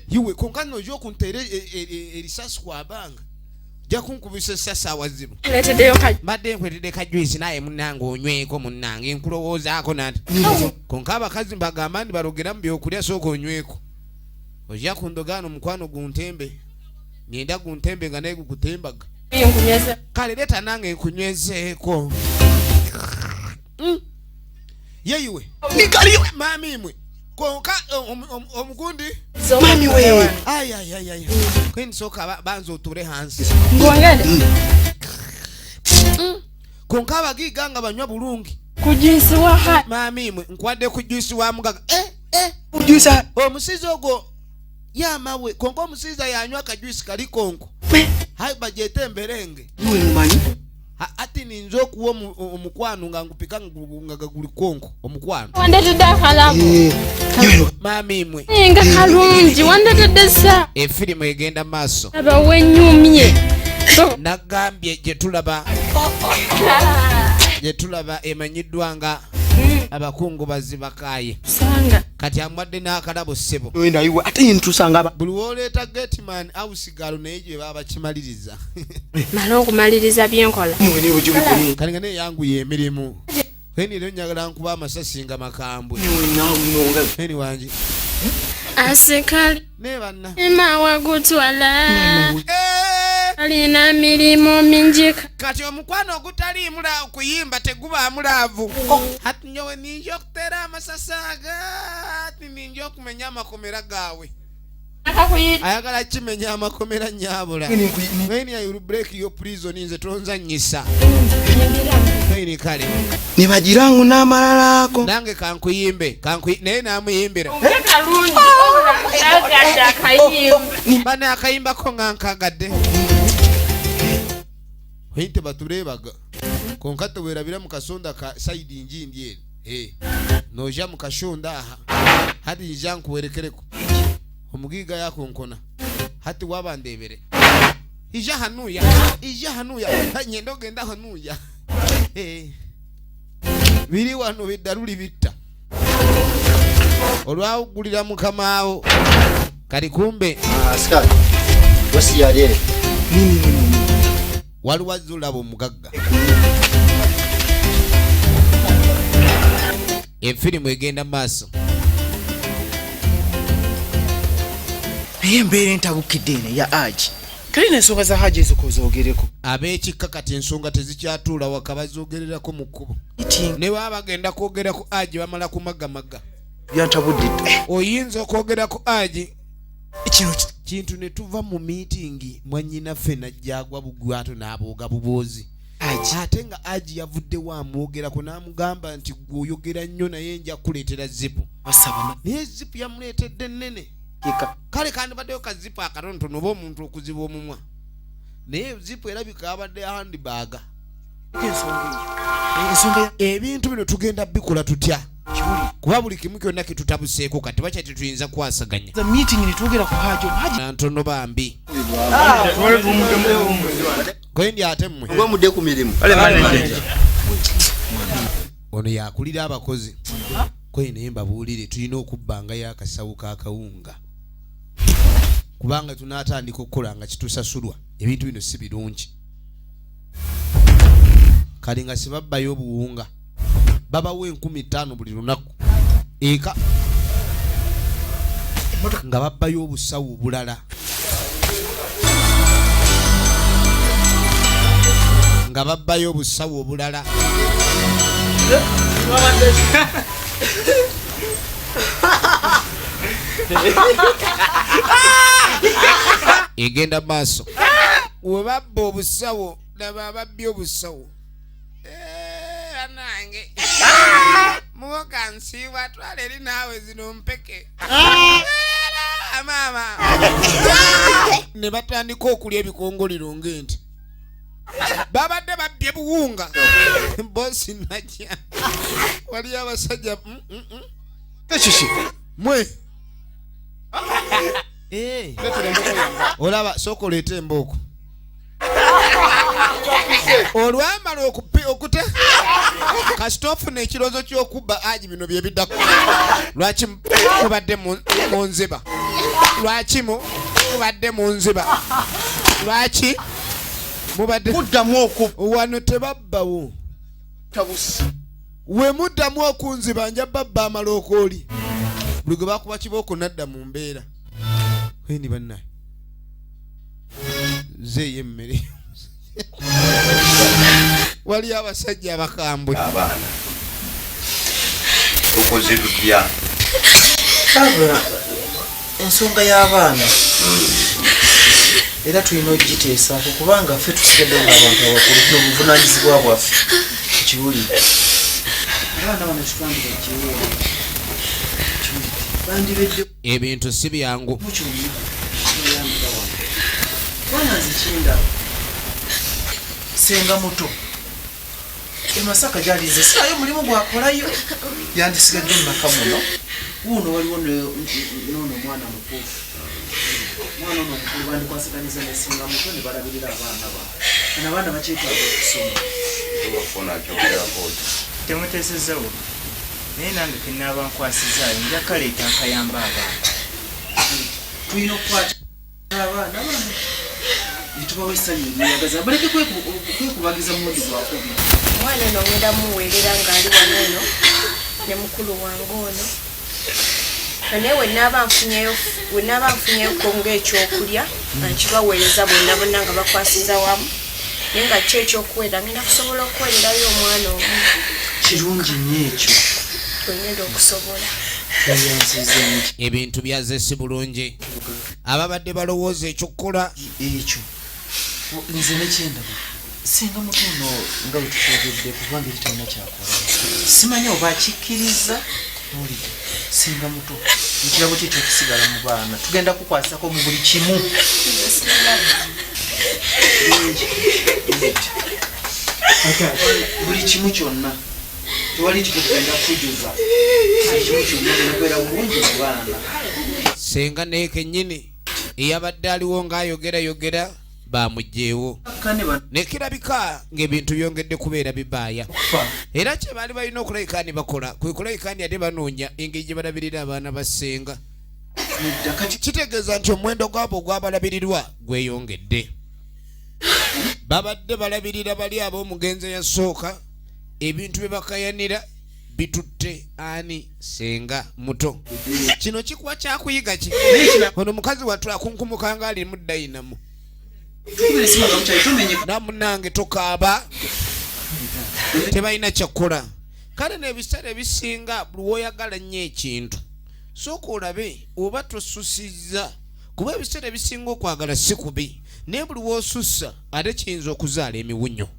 Speaker 1: yiwe konkani ojo okunteera erisasi kwabanga ja kunkubisa esasi awazibu mbadde nkwetedde kajwisi naye munnange onyweko munnange nkulowoozaako nati konka abakazi mbagamba ndi balogeramu byokulya sooka onyweko ojja kundogaano mukwano guntembe nyenda guntembe nga naye gukutembaga kale leeta nange nkunywezeeko yeyiwe mamimwe konka omugundi
Speaker 11: mami we
Speaker 1: ayayayaya kweni soka banza oture hansi konka abagiga nga banywa bulungi
Speaker 9: kujwisi wa hai
Speaker 1: mamimwe nkwadde kujwisi wa mugaga
Speaker 11: kujwisa
Speaker 1: omusizi ogwo yamawe konka omusiza yanywa akajwisi kali konko hai bajete emberenge
Speaker 11: iwe mumanyi
Speaker 1: ati ninza okuwa omukwano nga nkupika nga guli konko omukwano
Speaker 9: wandetedde akalamu
Speaker 1: mamimwe
Speaker 9: nga kalungi wandetedde sa
Speaker 1: efirimu egenda maaso
Speaker 9: aba wenyumye
Speaker 1: nagambye gyetulaba emanyiddwa nga abakungubazi Bakaaye kati amwadde n'akalabo ssebo
Speaker 11: iwe ate yintusanga
Speaker 1: buli woleeta Getman awusigalo naye gye baba kimaliriza
Speaker 9: mala okumaliriza byenkola
Speaker 1: kale nga naye yanguye emirimu kweni lero njagala nkuba amasasi nga makambwe eni wangi
Speaker 9: asekali
Speaker 1: ne banna
Speaker 9: ema wagutwala alina mirimu mingi
Speaker 1: kati omukwano ogutali mula okuyimba teguba mulaavu hati nyowe ninja okuteera amasasi aga hati ninja okumenya amakomera gawe ayagala kimenya amakomera nyabula weni I will break your prison nze tonzanyisa weni kale
Speaker 11: nibagirangu n'amalala ako
Speaker 1: nange kankuyimbe naye namuyimbira bana akayimbako nga nkagadde Hinte baturebaga konka tewerabira mu kasonda ka side njindi eri noja mu kashonda aha hadi nja nkuwerekereko omugiga yako nkona hati wabandebere ija hanuya nyendo genda hanuya biri wano bidaruli bitta olwa ugulira mukamaawo kali kumbe
Speaker 11: askari wasi yale nini
Speaker 1: waliwo zulabo mugagga efirimu egenda maaso
Speaker 11: naye embeera entabukidde eno ya aji kali n'ensonga za haji ezikozogereko
Speaker 1: ab'ekikka kati ensonga tezikyatuula waka bazogererako mu kkubo ne baba bagenda kwogera ku aji bamala kumagamaga
Speaker 11: byantabudde
Speaker 1: oyinza okwogera ku aji kintu ne tuva mu miitingi mwannyinaffe najjagwa bugwato n'abooga buboozi ate nga aji yavuddewo amwogerako n'amugamba nti gweoyogera nnyo naye nja kuleetera zipu naye zipu yamuleetedde nnene kale kandi baddeyo kazipu akatonotono oba omuntu okuziba omumwa naye zipu erabika abadde handibaaga ebintu bino tugenda bikola tutya kuba buli kimu kyonna kitutabuseeko kati bakya tetuyinza kwasaganya ntono bambi kwendi ate mmwe
Speaker 11: mudde ku mirimu
Speaker 1: ono yakulira abakozi kwe naye mbabuulire tulina okubbangayo akasawo k'akawunga kubanga tunaatandika okukola nga kitusasulwa ebintu bino si birungi kale nga sibabbayo obuwunga babawo 15,000 buli lunaku eka nga babbayo obusawo obulala nga babbayo obusawo obulala. Egenda maaso. Webabba obusawo laba ababbye obusawo. Anange. Muwoka nsiiwa twala eri naawe zino mpeke. Mama. Ne batandika okulya ebikongoliro ng'enti. Babadde babbye buwunga. Bosi najja. Wali abasajja.
Speaker 4: Ekishi.
Speaker 1: Mwe. Olaba soko leeta embooko. Olwamala okute kasitofu n'ekirozo ky'okubba aji bino bye biddako. Lwaki mubadde mu nziba? Lwaki mubadde mu nziba? Lwaki mubadde
Speaker 4: muddamu oku
Speaker 1: wano tebabbawo
Speaker 4: tabusi.
Speaker 1: We muddamu okunziba nja babba amalooka oli. Buli gwe bakuba kibooko nadda mu mbeera. Weni bannaye. Zeeye emmere. Wali abasajja abakambwe.
Speaker 10: Abaana. Tukoze tutya.
Speaker 11: Ensonga y'abaana era tulina okugiteesaako kubanga ffe tusigadde ng'abantu abakulu n'obuvunaanyizibwa bwaffe kiwulire. Abaana bano tukambira kiwulire. Bandibedde
Speaker 1: ebintu si byangu.
Speaker 11: Bwana nzikinda senga muto Masaka gyalize sirayo mulimu gwakolayo yandisigadde mu maka muno. Wuno waliwo n'ono mwana mukuufu. Mwana ono mukulu bandikwasaganiza nesinga muto ne balabirira abaana baabwe. Bano abaana bakyetaaga okusoma.
Speaker 12: Temuteesezewo naye nange kennaaba nkwasizaayo nja kaleeta akayamba abaana.
Speaker 11: Tulina okukwata abaana bano nitubawo essanyu eryeyagaza baleke kwekubagiza mulundi gwakubi.
Speaker 7: Omwana ono ngenda muweerera ng'ali wano eno ne mukulu wange ono. Naye wennaaba nfunyeyoko ng'ekyokulya nga nkibaweereza bonna nga bakwasiza wamu. Naye nga kyo ekyokuweera ngenda kusobola okuweererayo omwana omu.
Speaker 11: Kirungi nnyo ekyo.
Speaker 7: Twengenda okusobola.
Speaker 1: Ebintu byaze si bulungi. Ababadde balowooza ekyokukola
Speaker 11: ekyo. Nze nekyendaba. Singa muto ono nga bwe tukyogedde kubanga eri talina kyakola. Simanyi oba akikkiriza olide. Singa muto ekirabo kye ekyokusigala mu baana tugenda kukwasako mu buli kimu. Buli kimu kyonna tewali tikitugenda kujuza. Kimu kyonna nebeera bulungi mu baana.
Speaker 1: Senga naye kennyini eyabadde aliwo ng'ayogera bamugjeewo. Nekirabika ng'ebintu byongedde kubeera bibaaya. Era kye baali balina okulabika ni bakola kwe kulabika ni ate banoonya engeri gye balabirira abaana ba Senga. Kitegeeza nti omuwendo gwabo gw'abalabirirwa gweyongedde. Babadde balabirira bali ab'omugenzi eyasooka ebintu bye bakayanira bitutte ani Senga muto. Kino kikuwa kyakuyiga ki? Ono mukazi wattu akunkumuka nga ali mu dayinamu. Namunange tokaaba tebalina kyakola. Kale n'ebiseera ebisinga buli woyagala nnyo ekintu sooka olabe oba tosusizza kuba ebiseera ebisinga okwagala si kubi naye buli woosussa ate kiyinza okuzaala emiwunyo.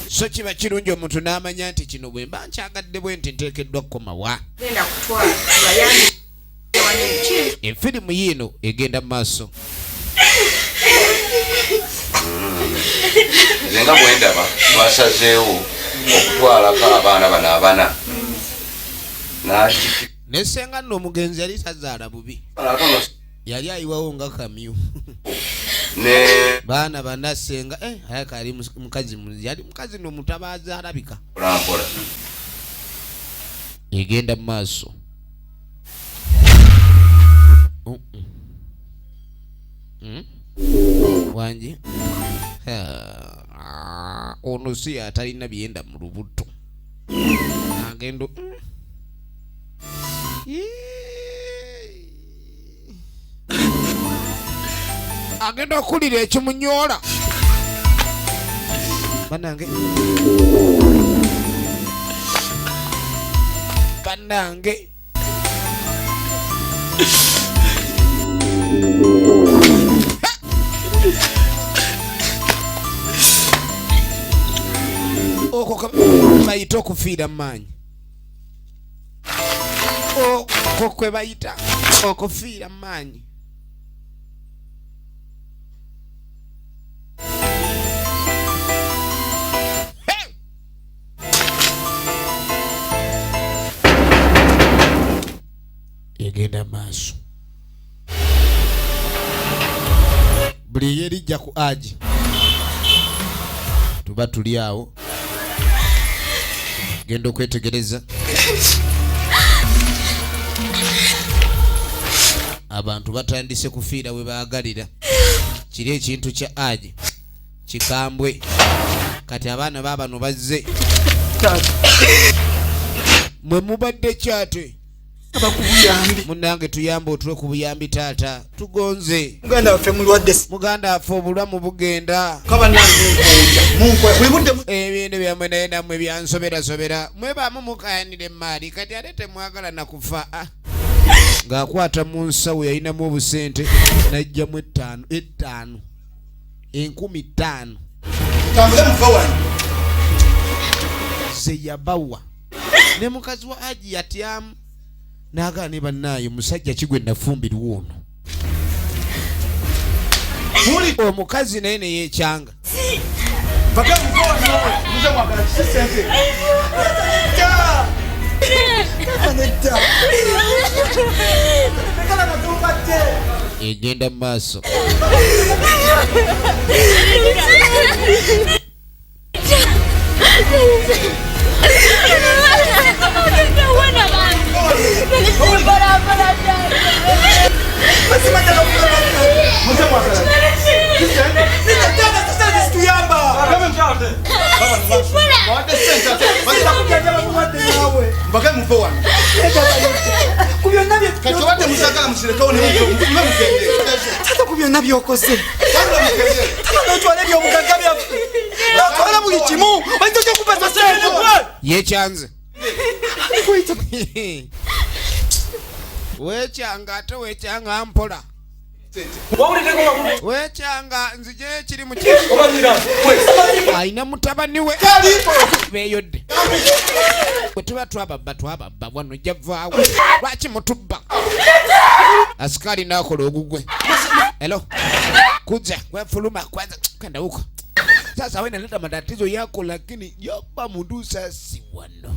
Speaker 1: So kiba kirungi omuntu n'amanya nti kino bwe mba nkyagadde bwe nti nteekeddwa kukomawa. Efirimu yiino egenda mu maaso.
Speaker 10: Nze nga bwe ndaba twasazeewo okutwalako abaana bano abana.
Speaker 1: Ne Senga nno omugenzi yali tazaala bubi. Yali ayiwawo nga kamyu. Baana bana Senga ayaka ali mukazi yali mukazi n'omutabaazi alabika. Egenda mu maaso. Wanji ono si atalina byenda mu lubuto agendo agenda okulira ekimunyoola Banange. Banange. Oko bayita okufiira maanyi. Oko kwe bayita okufiira maanyi. Egenda maaso. Buli yerijja ku aji tuba tuli awo genda okwetegereza abantu batandise kufiira we baagalira. Kiri ekintu kya aji kikambwe kati abaana baabano bazze mwe mubadde kyate abakubuyambi munange tuyambe otwe ku buyambi taata tugonze muganda waffe mulwadde muganda waffe obulamu bugenda ebintu byammwe naye nammwe byansoberasobera mwe bamu mukayanira emaali kati ate temwagala nakufa ng'akwata mu nsawo yalinamu obusente najjamu 5,000 ze yabawa ne mukazi wa aji yatyamu naga ne bannaye musajja kigwe nafumbirwa ono omukazi naye ne yeekyanga egenda mu maaso.
Speaker 10: kubyonna byokoze totwala ebyobugaga byaffe notwala buli kimu oitokyokupasa sente
Speaker 1: yekyanze wekyanga ate wekyanga mpola wekyanga nzije kiri mu alina mutabani we beyodde bwe tuba twababba wano javaawo lwaki mutubba asikali nakola ogugwe hello kuja wefuluma kwanza kanda huko sasa wewe naleta matatizo yako lakini yoba mundusa si wano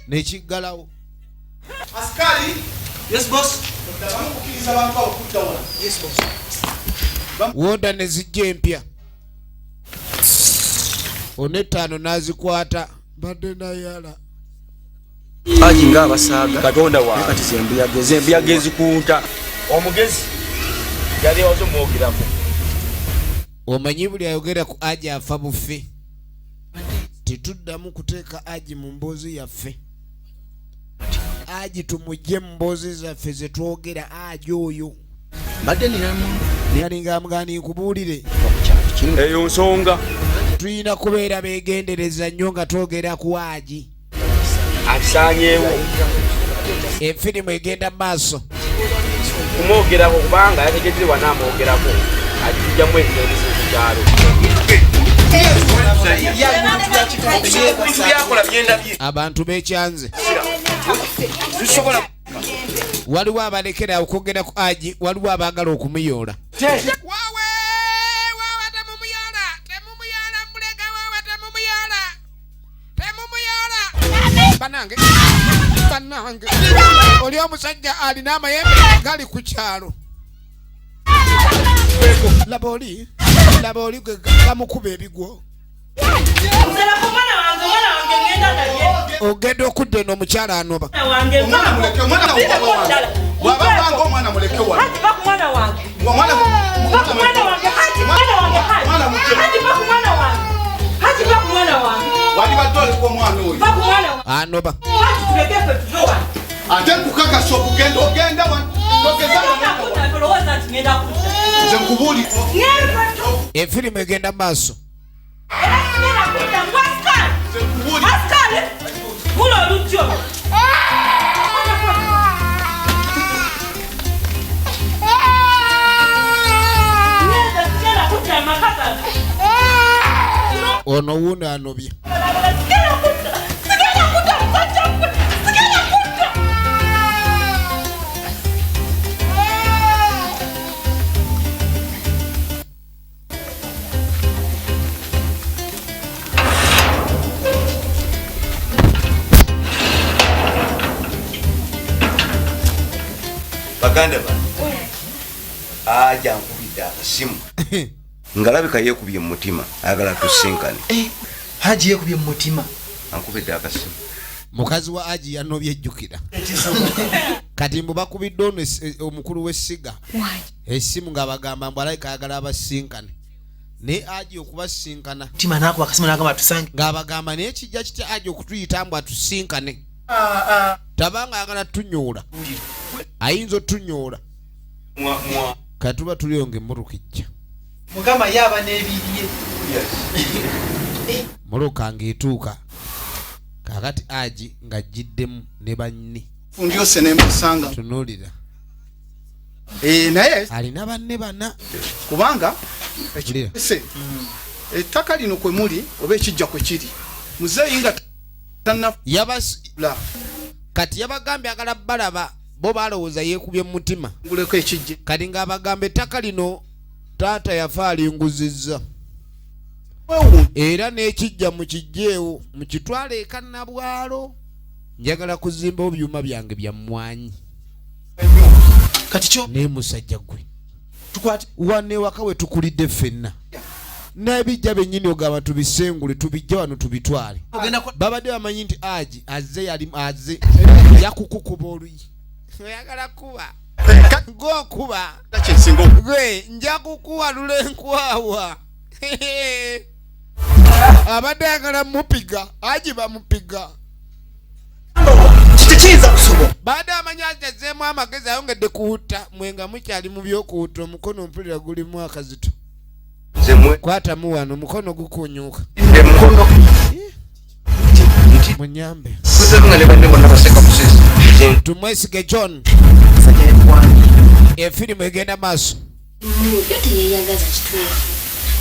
Speaker 1: nechigalawo
Speaker 11: askari. Yes boss. Ndabamukiriza bantu okutawa. Yes boss.
Speaker 1: Woda nezijje mpya onetano nazikwata badde nayala
Speaker 5: aji nga abasaaga katonda wa kati zembiyagezi kunta omugezi yali wazo mwogirako
Speaker 1: omanyi buli ayogera ku aji afa bufe tetuddamu kuteeka aji mu mboozi yaffe aji tumujje mu mboozi zaffe zetwogera aji oyo
Speaker 5: mbadde
Speaker 1: niyalinga mugani kubuulire
Speaker 5: eyo nsonga
Speaker 1: tulina kubeera beegendereza nnyo nga twogera ku aji
Speaker 5: akisanyeewo
Speaker 1: efirimu egenda mu maaso
Speaker 5: kumwogerako kubanga yategeddewa naamwogerako akijjamu ebigendezo ku kyalo
Speaker 1: abantu bekyanze waliwo abalekera okwogera ku aji waliwo abaagala okumuyoola banange oli omusajja alina amayembe gali ku kyalo laba oli gamukuba ebigwo ogenda okudda eno omukyala anoba anoba
Speaker 11: ate kukakasa okugenda nze nkubuulira
Speaker 1: efirimu egenda maaso ono wuuno anobye.
Speaker 13: Baganda ba aja nkubidde akasimu ngalabika yeekubye mu mutima ayagala tusinkane.
Speaker 11: Haji yeekubye mu mutima
Speaker 13: ankubidde akasimu.
Speaker 1: Mukazi wa Haji yanobye ejjukira kati mbu bakubidde ono omukulu w'essiga essimu ng'abagamba mbu alayika ayagala abasinkane ne Haji okubasinkana
Speaker 11: mutima n'akuba akasimu n'agamba tusange
Speaker 1: ng'abagamba naye kijja kitya Haji okutuyita mbu atusinkane tabanga ayagala tunyoola ayinza otunyoola kati tuba tuliyo ng'emmotoka ejja
Speaker 11: mukama yaaba n'ebirye
Speaker 1: moloka ng'etuuka kakati Haji ng'ajjiddemu ne banne
Speaker 4: fundyose nemusanga
Speaker 1: tunuulira
Speaker 4: naye
Speaker 1: alina banne bana
Speaker 4: kubanga ekise ettaka lino kwe muli oba ekijja kwe kiri muzeeyi nga
Speaker 1: kati yabagambye agala balaba bo balowooza yeekubye mu mutima
Speaker 4: nguleko ekijje
Speaker 1: kati ng'abagamba ettaka lino taata yafa alinguzizza era n'ekijja mu kijjeewo mu kitwale ekannabwalo njagala kuzimbawo byuma byange bya mmwanyi
Speaker 4: kati kyo
Speaker 1: naye musajja gwe
Speaker 4: tukwate
Speaker 1: wane waka we tukulidde ffenna n'ebijja bennyini ogamba tubisengule tubijja wano tubitwale babadde bamanyi nti Haji azze yali azze yakukukuba oluyi oyagala kuba ng'okuba gwe nja kukuwa lulenkwawa abadde ayagala mupiga Haji bamupiga
Speaker 11: kitekiiza kusobola
Speaker 1: baada amanya agezeemu amagezi ayongedde kuwutta mwenga mukyali mu by'okuwutta omukono mpulira gulimu akazito kwatamu wano omukono gukunyuuka munyambe tumwesige John efirimu egenda maaso
Speaker 14: teyeyagaza kituufu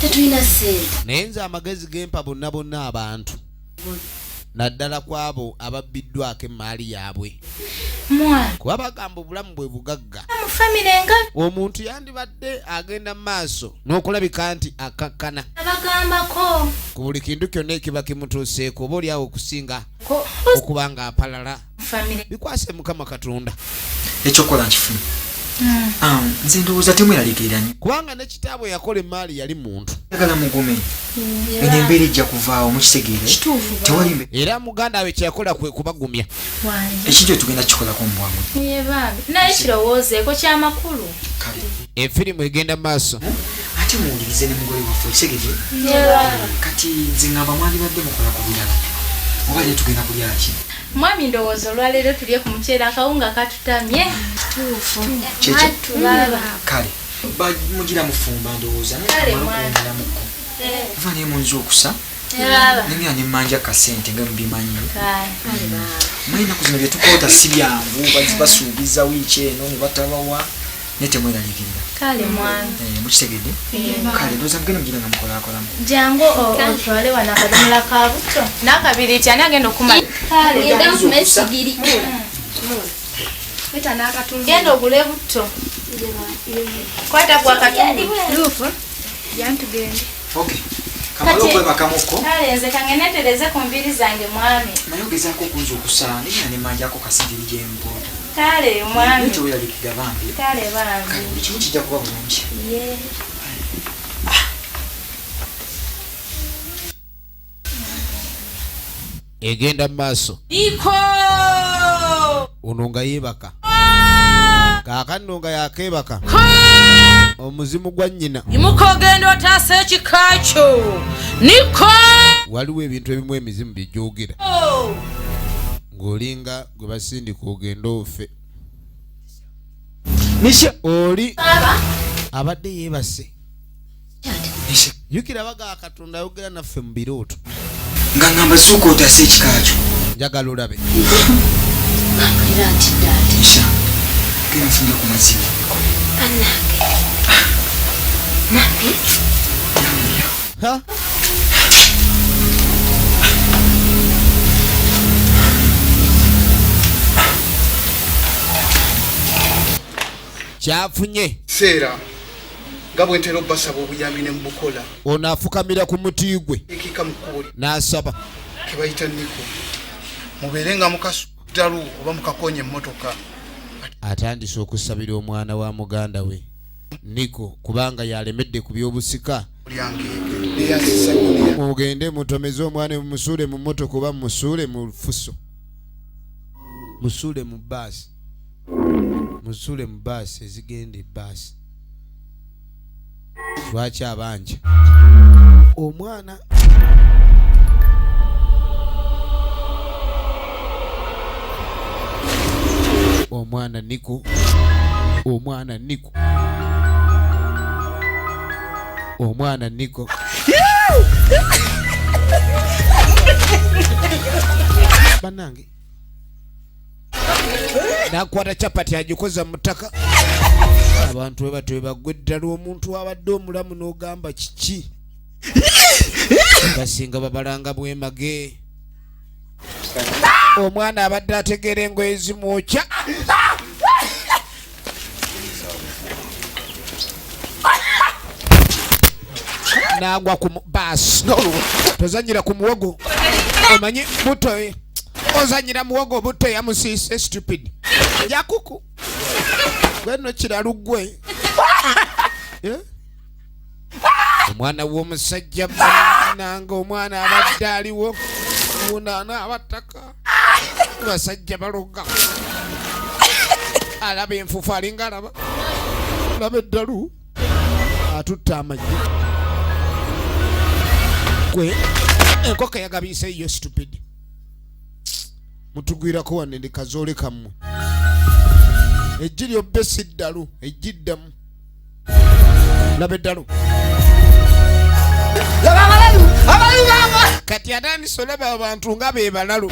Speaker 14: tetulina ssente
Speaker 1: naye nze amagezi gempa bonna bonna abantu naddala kwabo ababbiddwako emaali yaabwe kuba bagamba obulamu bwe bugagga omuntu yandibadde agenda mu maaso n'okulabika nti akakkana
Speaker 14: abagambako
Speaker 1: ku buli kintu kyonna ekiba kimutuuseeko oba oliawo okusinga okuba nga apalala bikwase Mukama Katonda
Speaker 11: ekyokola nkifuna nze ndowooza temweraliikirira nnyo
Speaker 1: kubanga ne kitaabwe yakola emaali yali muntu
Speaker 11: yagala mugume eno embeera ejja kuvaawo mukitegeere tewali
Speaker 1: era muganda we kyeyakola kwe kubagumya
Speaker 11: ekijjo tugenda kikolako mu bwangu
Speaker 2: naye kirowoozeeko kyamakulu
Speaker 1: efirimu egenda mu maaso
Speaker 11: ate muwulirize ne mugole waffe ekitegeere kati nze ngamba mwandibadde mukola ku birala oba le tugenda kulya ki
Speaker 2: mwami ndowooza olwaleero tulye ku muceere akawunga katutamye tuufu
Speaker 11: kale mugira mufumba ndowooza nayemuko ava naye munzi okusa nemira nemanja kasente nga mubimanyi mwina ku zino byetukoota si byangu basuubiza wiiki eno ne batabawa naye temweraliikirira
Speaker 2: kale mwami
Speaker 11: mukitegedde kale ndowooza mugenda mugira nga mukolakolamu
Speaker 2: jangu otwale wano akadomola ka butto n'akabiriiti ani agenda okumala genda ogule butto kwata gwakatuufu jantugende
Speaker 11: kamala okwebakamuko
Speaker 2: kale nze kangenetereze ku mbiri zange mwami
Speaker 11: naye ogezaako okunza okusaana nina nemanjako kasindiri gyemboda
Speaker 2: kale mwami
Speaker 11: teweraliikirira bambi
Speaker 2: kale bambi
Speaker 11: buli kimu kijja kuba bulungi
Speaker 1: egenda mu maaso
Speaker 2: iko
Speaker 1: ono nga yeebaka kaakano nga yakeebaka omuzimu gwa nnyina
Speaker 8: imuka ogenda otaasa ekika kyo niko
Speaker 1: waliwo ebintu ebimu emizimu byejogera ng'olinga gwe basindika ogenda ofe oli abadde yeebase Yukira baga Katonda ayogera naffe mu birooto.
Speaker 6: Nga ngamba sooka otase ekikakyo.
Speaker 1: Njagala olabe.
Speaker 14: Era ati ddaati.
Speaker 6: Isha. Genda nfunde ku mazima.
Speaker 14: Nange.
Speaker 1: Ha? Kyafunye.
Speaker 4: Seera. Gabwe ntera obbasaba obuyambi ne mubukola.
Speaker 1: Ono afukamira ku muti gwe.
Speaker 4: Ekika mukuli.
Speaker 1: N'asaba.
Speaker 4: Kebayita Niko. Mubeere nga mukasutalu oba mukakonye emmotoka.
Speaker 1: Atandise okusabira omwana wa muganda we Niko kubanga yalemedde ku byobusika. Mugende mutomeze omwana mumusuule mu mmotoka oba mumusuule mu fuso. Musuule mu baasi. Musuule mu baasi ezigende baasi. Lwaki abanja omwana Niko omwana Niko banange nakwata chapati agikoza mutaka abantu webatwe bagweddala omuntu abadde omulamu n'ogamba kiki basinga babalanga bwemage omwana abadde ategera engoye zimwokya nagwa ku baasi tozanyira ku muwogo omanyi butoye ozanyira muwogo buto yamusiise stupid yakuku gweno kiralu gwe omwana w'omusajja bananga omwana abadde aliwo munana abataka basajja baloga alaba enfufu alinga alaba eddalu atutta amagye gwe enkoko yagabiise iyo stupid mutugwirako wane ndi kazoole kammwe ejji lyobbe si ddalu ejjiddamu laba eddalu kati atandise olaba abantu nga be balalu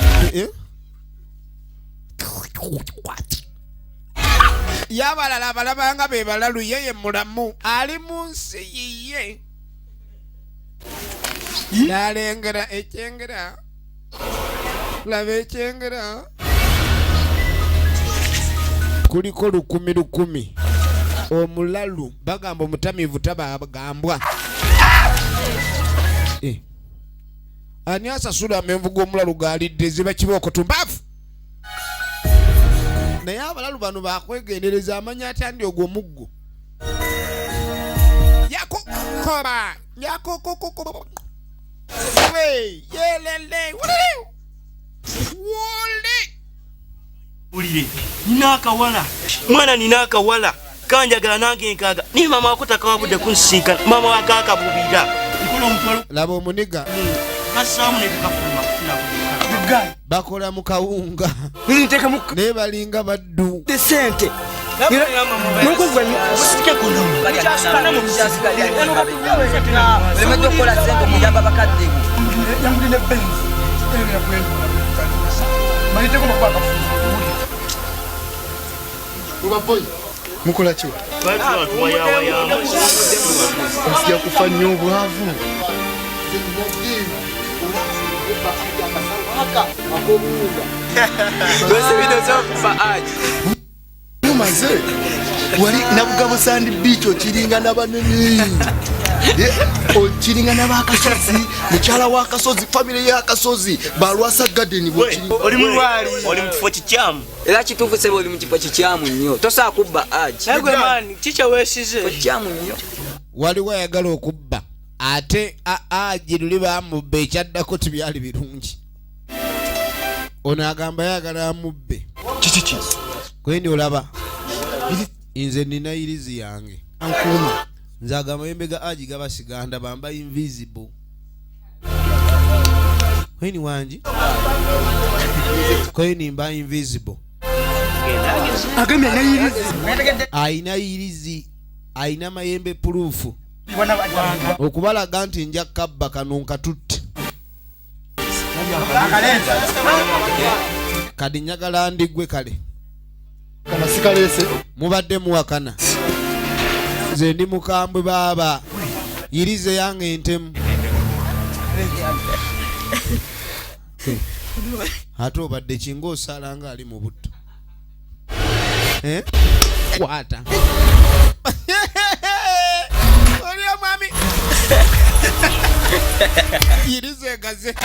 Speaker 1: yabalala abalaba nga be balalu yeye mulamu ali mu nsi yiye nalengera ekyengera laba ekyengera kuliko lukumi omulalu bagamba omutamivu tabagambwa ani asasula amenvu g'omulalu galidde ziba kibooko tumbaafu naye abalalu bano bakwegendereza amanya atya ndi ogwo muggo yakokoba yakokokoko yelele
Speaker 5: ulire nina akawala mwana nina akawala kanjagala nange nkaaga ni mama wako takawabudde kunsinkana mama wakakabubira
Speaker 1: laba omuniga
Speaker 5: kasamu netukafuluma
Speaker 1: bakola mu kawunga naye balinga baddu
Speaker 6: sente
Speaker 4: mukola ki nsija kufa nnyo obwavu maze wali nabugabo sandi beach okiringa n'abanene okiringa n'abakasozi mukyala w'akasozi famire y'akasozi balwasa garden
Speaker 5: oli mulwali oli mu kifo kikyamu
Speaker 3: era kituufu sebe oli mu kifo kikyamu nnyo tosobola kubba aji
Speaker 5: egwe maani kikyawesize
Speaker 3: kikyamu nnyo
Speaker 1: waliwo ayagala okubba ate aji luli bamubba ekyaddako tibyali birungi ono agamba yagala amubbe
Speaker 4: kiki
Speaker 1: kwendi olaba nze nina irizi yange
Speaker 4: ankuma
Speaker 1: nze agamayembe ga aji gabasiganda bamba invisible kweni wangi kweni mba invisible
Speaker 6: agamya na irizi
Speaker 1: aina irizi aina mayembe proof okubalaga nti nja kabba kano nkatutte kadi njagala ndigwe kale mubadde muwakana nze ndi mukambwe baaba yirize yange entemu ate obadde kinga osala nga ali mu butto kwata olya mwami yirize gaze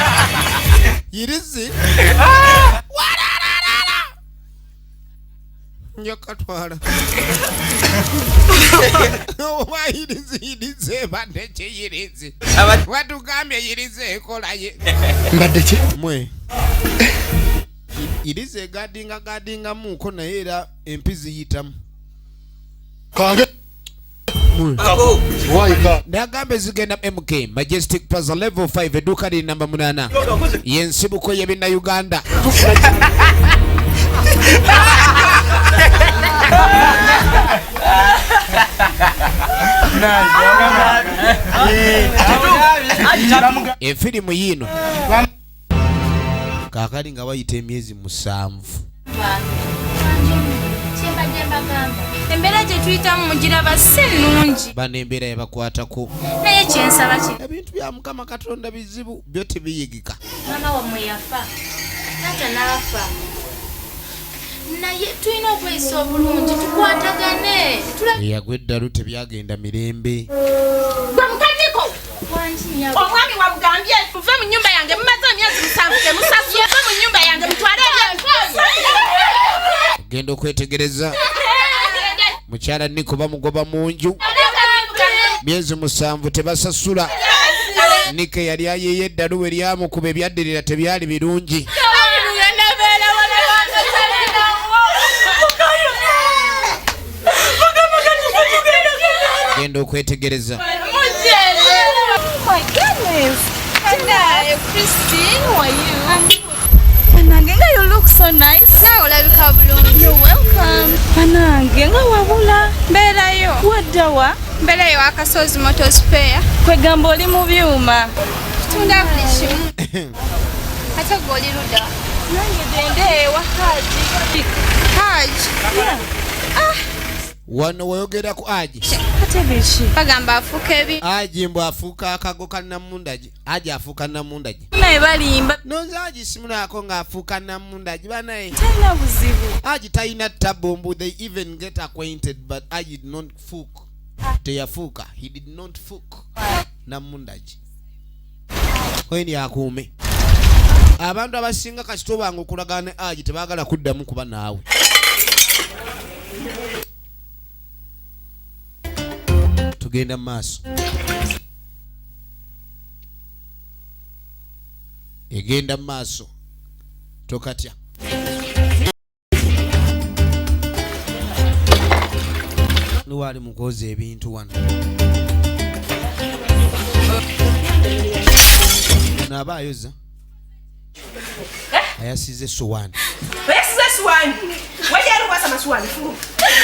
Speaker 1: yirizi njokatwala oba yirize badde kyeyirizi watugambye yirize ekolaye
Speaker 4: mbadde ki
Speaker 1: mwe yirize gadinga muko naye era empizi yitamu
Speaker 4: kange
Speaker 1: nagambe zigenda MK Majestic Plaza level 5 eduka liri namba 8 yensibuko y'ebinna Uganda efirimu yino kakali nga bayita emyezi 7
Speaker 9: embeera gye tuyitamu mugiraba si nnungi
Speaker 1: bano embeera yabakwatako
Speaker 9: naye kyensaba ki
Speaker 1: ebintu bya Mukama Katonda bizibu byo tebiyigika
Speaker 9: maama wammwe yafa taata n'afa naye tulina okweyisa obulungi tukwatagane
Speaker 1: eyagwa eddalu tebyagenda mirembe
Speaker 2: gwe mukadiko omwami wabugambye muve mu nyumba yange mumaze emyezi 7 temusasula muve mu nyumba yange mutwale ebyange
Speaker 1: genda okwetegereza mukyala Niko bamugoba mu nju myezi 7 tebasasula Niko yali ayeeye eddalu we lyamukuba ebyaddirira tebyali birungi genda okwetegereza
Speaker 9: My goodness! Hello, Christine, how are you? Anangenga, you look so nice. Now, olabika bulungi. You're welcome. Anangenga wabula. Mberayo. Waddawa. Mberayo akasozi motors fair. Kwegamba oli mu byuma. Tunda buli kimu. Ate gwe oli ludda. Nange dende ewa Haji. Haji? Yeah.
Speaker 1: wano wayogera ku Aji
Speaker 9: ate biki bagamba afuuka ebi
Speaker 1: Aji mbw afuuka akago ka Namundaji Aji afuuka Namundaji
Speaker 9: naye balimba
Speaker 1: nonze Aji simunako ng'afuuka Namundaji banaye
Speaker 9: talina buzibu
Speaker 1: Aji talina tabombu they even get acquainted but Aji did not fuuk teyafuuka he did not fuuk Namundaji kweni akuume abantu abasinga kasito bange okulagana ne Aji tebaagala kuddamu kuba naawe tugenda maaso egenda maaso tokatya nuwali mukozi ebintu wano nabaayoza ayasize suwani
Speaker 2: suwani wajali kwasa masuwani fulu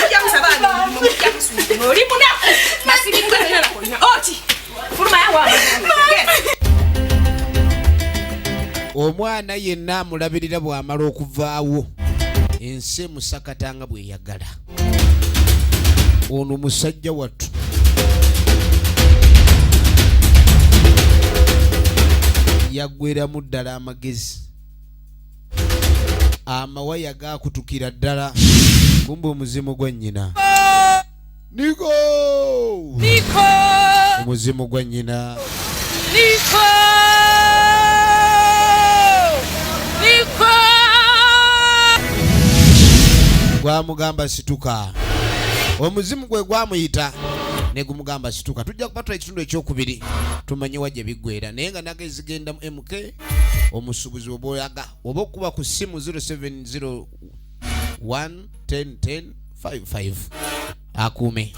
Speaker 2: ojja musabana mujja kusuuti oli munaku masiki kwena nakolina oti fuluma yawa
Speaker 1: omwana yenna amulabirira bw'amala okuvaawo ensi musakatanga bweyagala ono musajja wattu yaggweramu ddala amagezi amawaya gakutukira ddala kumbe omuzimu gwa nnyina Niko
Speaker 9: Niko
Speaker 1: omuzimu gwa nnyina
Speaker 9: Niko Niko
Speaker 1: gwamugamba situka omuzimu gwe gwamuyita ne gumugamba situka tujja kupatula ekitundu ekyokubiri tumanye wajja biggwera naye nga nagezi genda mu MK omusubuzi oboyaga oba okuba ku simu 0701 10 10 55 akuume